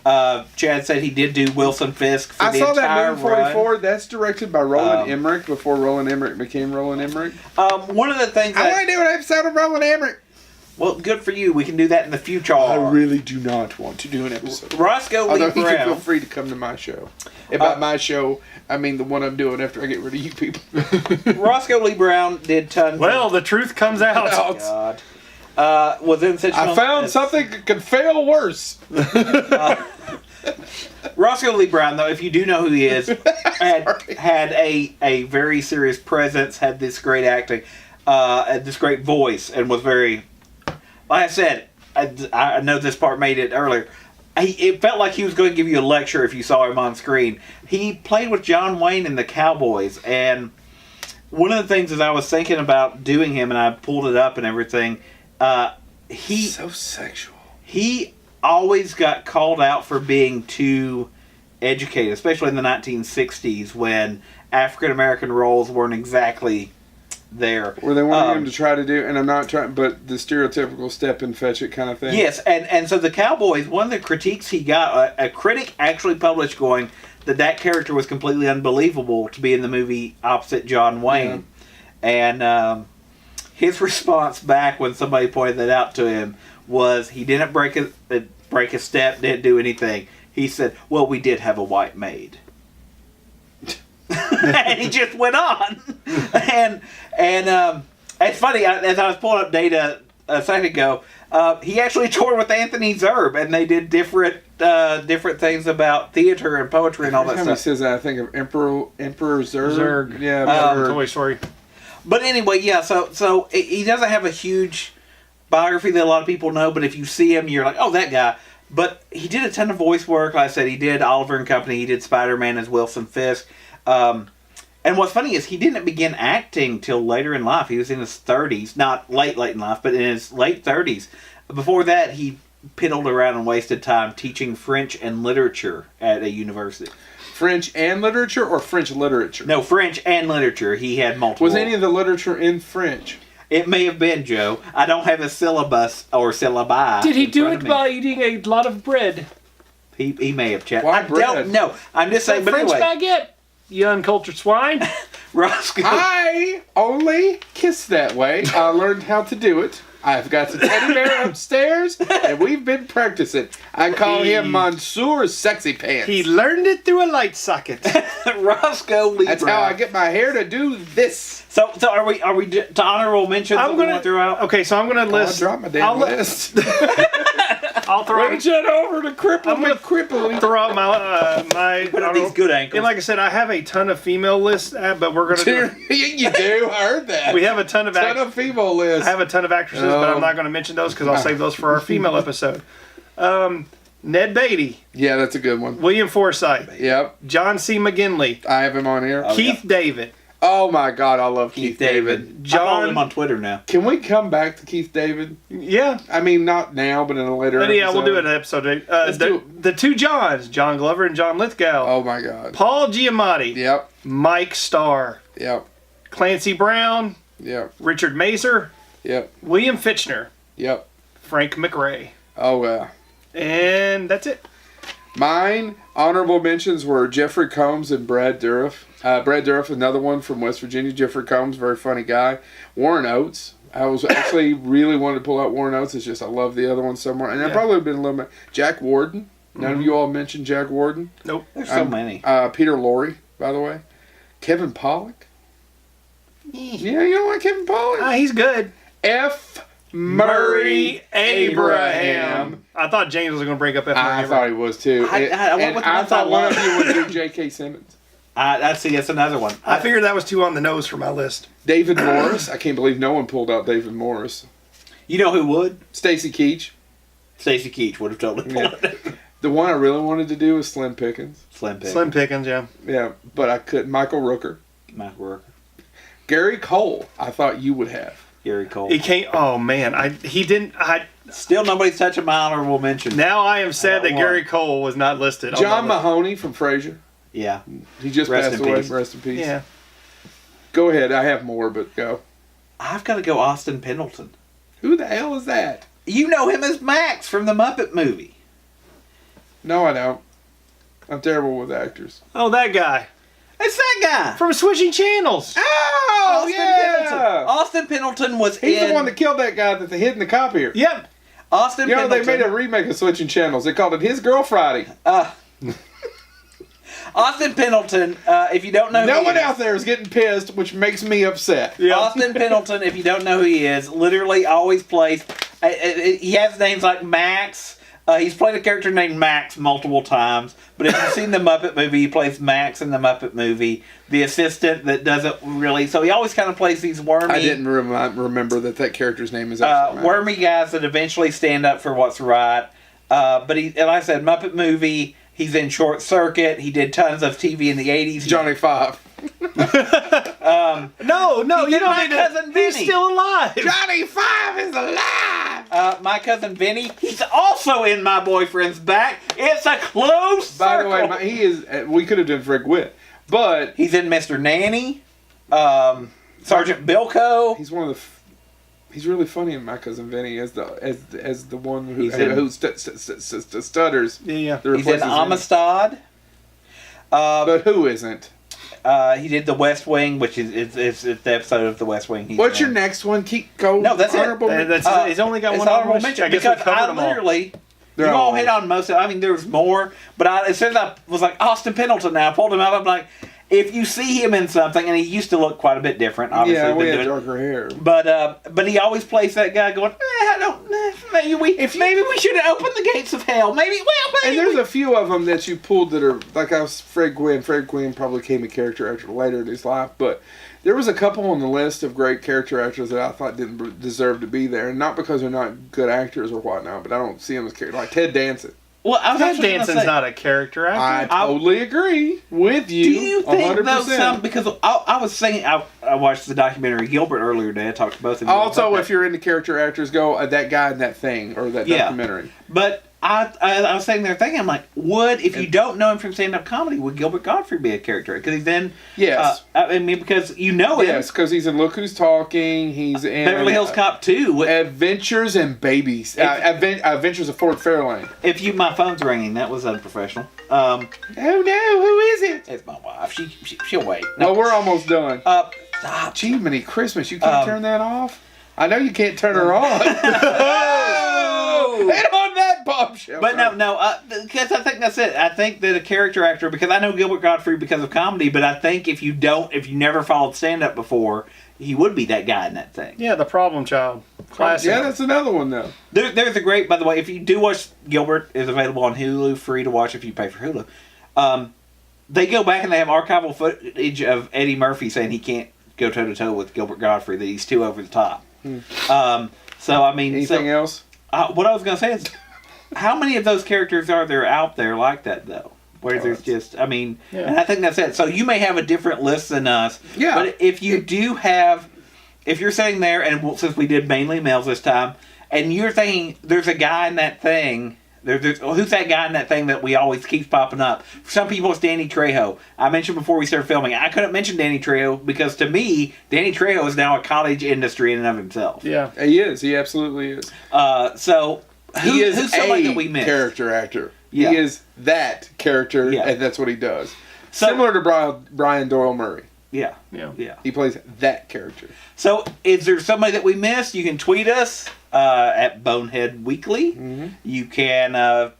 As Chad said, he did do Wilson Fisk for the entire run. I saw that movie 44. That's directed by Roland Emmerich before Roland Emmerich became Roland Emmerich. One of the things I want to do an episode of Roland Emmerich. Well, good for you. We can do that in the future. I really do not want to do an episode. Roscoe Lee Brown. Although he can feel free to come to my show. About my show, I mean the one I'm doing after I get rid of you people. Roscoe Lee Brown did tons. Well, the truth comes out. Oh, God. Was in such. I found something that could fail worse. Roscoe Lee Brown, though, if you do know who he is, had a very serious presence, had this great acting, this great voice, and was very. Like I said, I know this part made it earlier. It felt like he was going to give you a lecture if you saw him on screen. He played with John Wayne in the Cowboys, and one of the things as I was thinking about doing him, and I pulled it up and everything, so sexual. He always got called out for being too educated, especially in the 1960s when African American roles weren't exactly there. Where they wanted him to try to do, and I'm not trying, but the stereotypical step and fetch it kind of thing. Yes, and so the Cowboys, one of the critiques he got, a critic actually published going that character was completely unbelievable to be in the movie opposite John Wayne. Yeah. And his response back when somebody pointed that out to him was he didn't break a step, didn't do anything. He said, "Well, we did have a white maid." And he just went on. And it's funny, as I was pulling up data a second ago, he actually toured with Anthony Zerbe, and they did different things about theater and poetry and all that stuff. He says that, I think of Emperor Zerg. Yeah, Toy Story. But anyway, yeah, so he doesn't have a huge biography that a lot of people know, but if you see him, you're like, oh, that guy. But he did a ton of voice work. Like I said, he did Oliver and Company. He did Spider-Man as Wilson Fisk. And what's funny is he didn't begin acting till later in life. He was in his 30s. Not late in life, but in his late 30s. Before that, he piddled around and wasted time teaching French and literature at a university. French and literature or French literature? No, French and literature. He had multiple. Was any of the literature in French? It may have been, Joe. I don't have a syllabus or syllabi. Did he do it by eating a lot of bread? He may have checked. Why I bread? don't know. I'm just saying, but French anyway. baguette, you uncultured swine. Roscoe. I only kiss that way. I learned how to do it. I've got the teddy bear upstairs, and we've been practicing. I call him Monsieur Sexy Pants. He learned it through a light socket. Roscoe Lee That's Brown. how I get my hair to do this. So are we to honorable mentions? I'm gonna throw out. Okay, so I'm gonna I'll list. drop my damn list. I'll throw. Reach it over to cripple I'm gonna crippling. throw out my. Put up these good ankles. And like I said, I have a ton of female lists, but we're gonna do. You do? I heard that. We have a ton of. ton of female lists. I have a ton of actresses, but I'm not going to mention those because I'll save those for our female episode. Ned Beatty, Yeah, that's a good one. William Forsythe, Yep. John C. McGinley, I have him on here. Keith David, Oh my God, I love Keith David. I follow John. him on Twitter now. Can we come back to Keith David? Yeah, I mean, not now, but in a later episode. yeah, we'll do it in episode. Let's do The two Johns, John Glover and John Lithgow, Oh my God. Paul Giamatti, Yep. Mike Starr, Yep. Clancy Brown, Yep. Richard Mazer, Yep. William Fitchner, Yep. Frank McRae, Oh yeah. and that's it. Mine honorable mentions were Jeffrey Combs and Brad Dourif. Brad Dourif, another one from West Virginia. Jeffrey Combs, very funny guy. Warren Oates. I was actually really wanted to pull out Warren Oates. It's just I love the other one somewhere. And I probably have been a little bit. Jack Warden. None of you all mentioned Jack Warden. Nope. There's so many. Peter Lorre, by the way. Kevin Pollak. Yeah, you don't like Kevin Pollak? He's good. F. Murray Abraham. I thought James was going to break up F. Murray I Abraham. thought he was too. I went And with I one thought I one of loved. you would do J.K. Simmons. I see. That's another one. I figured that was too on the nose for my list. David Morris. I can't believe no one pulled out David Morris. You know who would? Stacy Keach. Stacey Keach would have totally pulled it. The one I really wanted to do was Slim Pickens. Slim Pickens. Slim Pickens, yeah. Yeah, but I couldn't. Michael Rooker. Mike Worker. Gary Cole. I thought you would have. Gary Cole. He can't. Oh man, he didn't. Still nobody's touching my honorable mention. Now I am sad got that one. Gary Cole was not listed. on John my list. Mahoney from Frasier. Yeah. He just Rest passed in away. peace. Rest in peace. Yeah. Go ahead. I have more, but go. I've got to go Austin Pendleton. Who the hell is that? You know him as Max from the Muppet movie. No, I don't. I'm terrible with actors. Oh, that guy It's that guy. from Switching Channels. Oh, Austin yeah! Pendleton. Austin Pendleton was He's in. the one that killed that guy that they hid in the copier. Yep. Austin You know, they Pendleton. made a remake of Switching Channels. They called it His Girl Friday. Austin Pendleton, if you don't know No who one he is, out there is getting pissed, which makes me upset. Yeah. Austin Pendleton, if you don't know who he is, literally always plays. He has names like Max. He's played a character named Max multiple times. But if you've seen the Muppet movie, he plays Max in the Muppet movie. The assistant that doesn't really. So he always kind of plays these wormy. I didn't remember that character's name is actually Max. wormy guys that eventually stand up for what's right. But he, and like I said, Muppet movie. He's in Short Circuit. He did tons of TV in the 80s. Johnny Five. No, He you did don't My need to. Cousin He's Vinny. still alive. Johnny Five is alive! My cousin Vinny. He's also in My Boyfriend's Back. It's a close By the circle. way, he is. We could have done Fred Gwynn, but He's in Mr. Nanny. Sergeant Bilko. he's one of the. He's really funny in My Cousin Vinny as the one who He's in- stutters. Yeah. that He's in replaces him. Amistad. But who isn't? He did The West Wing, which is it's the episode of The West Wing. He's What's in. your next one? Keep going. No, that's it. Honorable That's he's only got It's one honorable honorable mention I guess because we covered I them all. literally. They're You all all- hit on most of it. I mean, there was more, but as soon as I was like, Austin Pendleton, now I pulled him out, I'm like, if you see him in something, and he used to look quite a bit different, obviously. Yeah, we been had doing- darker hair. But he always plays that guy going, I don't, maybe we should have opened the gates of hell. Maybe And there's a few of them that you pulled that are like I was Fred Gwynn. Fred Gwynn probably became a character actor later in his life, but there was a couple on the list of great character actors that I thought didn't deserve to be there, and not because they're not good actors or whatnot, but I don't see them as characters like Ted Danson. well, I was Ted actually gonna Danson's say, not a character I actor. totally agree with you. Do you think 100%. though because I was saying I watched the documentary Gilbert earlier today. I talked to both of you. Also, about if that. you're into character actors, go that guy in that thing or that Yeah. documentary. But I was sitting there thinking, I'm like, if you don't know him from stand-up comedy, would Gilbert Godfrey be a character? Because he's in... Yes. I mean, because you know him. Yes, because he's in Look Who's Talking. He's in Beverly Hills Cop 2. Adventures and Babies. Adventures of Fort Fairlane. My phone's ringing. That was unprofessional. Oh no, who is it? It's my wife. She'll wait. No, we're almost done. Stop. Gee, many Christmas. You can't turn that off? I know you can't turn her on. And on that bombshell. But no, because I think that's it. I think that a character actor, because I know Gilbert Gottfried because of comedy, but I think if you never followed stand-up before, he would be that guy in that thing. Yeah, the problem child. Classic. Yeah, that's another one though. There's a great, by the way, if you do watch Gilbert, is available on Hulu, free to watch if you pay for Hulu. They go back and they have archival footage of Eddie Murphy saying he can't go toe-to-toe with Gilbert Gottfried, that he's too over the top. So, I mean... Anything else? What I was going to say is, how many of those characters are there out there like that, though? Where there's just, I mean, and I think that's it. So you may have a different list than us. Yeah. But if you do have, if you're sitting there, and since we did mainly males this time, and you're thinking, there's a guy in that thing, who's that guy in that thing that we always keeps popping up? For some people, it's Danny Trejo. I mentioned before we started filming, I couldn't mention Danny Trejo because to me, Danny Trejo is now a cottage industry in and of himself. Yeah. He is. He absolutely is. So He is who's somebody a that we missed? character actor. Yeah. He is that character, Yeah. and that's what he does. So- Similar to Brian Doyle Murray. Yeah. Yeah. Yeah. He plays that character. So, is there somebody that we missed? You can tweet us at Bonehead Weekly. You can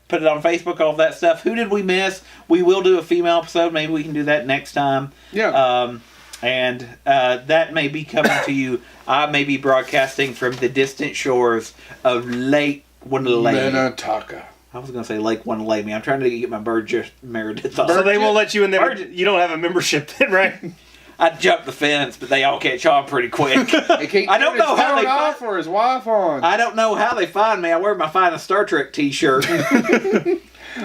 put it on Facebook, all of that stuff. Who did we miss? We will do a female episode. Maybe we can do that next time. Yeah. And that may be coming to you. I may be broadcasting from the distant shores of Lake Wanalami. Minnetonka. I was going to say Lake Wanalami. I'm trying to get my Burgess Meredith off. So they won't let you in there. You don't have a membership then, right? I jumped the fence, but they all catch on pretty quick. I don't know how they off for his wife on. I don't know how they find me. I wear my finest Star Trek T-shirt.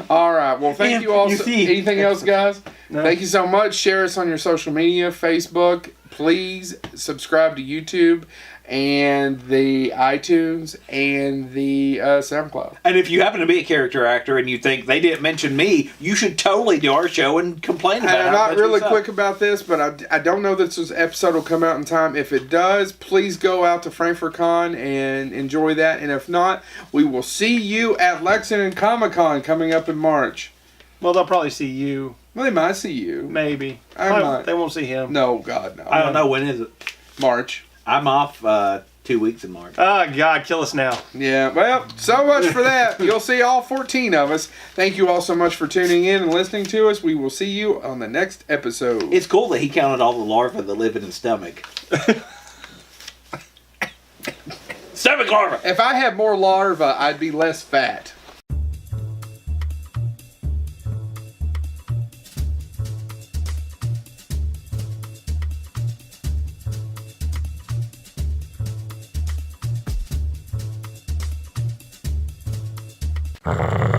All right. Well, thank And you all. you see- Anything else, guys? No. Thank you so much. Share us on your social media, Facebook. Please subscribe to YouTube and the iTunes and the SoundCloud. And if you happen to be a character actor and you think they didn't mention me, you should totally do our show and complain about it. And I'm not really quick about this, but I don't know that this episode will come out in time. If it does, please go out to Frankfurt Con and enjoy that. And if not, we will see you at Lexington Comic Con coming up in March. Well, they'll probably see you. Well, they might see you. Maybe. I Probably- might. They won't see him. No, God, no. I don't know. When is it? March. I'm off 2 weeks in March. Oh, God, kill us now. Yeah, well, so much for that. You'll see all 14 of us. Thank you all so much for tuning in and listening to us. We will see you on the next episode. It's cool that he counted all the larvae that live in his stomach. Stomach larvae! If I had more larvae, I'd be less fat. Uh-huh.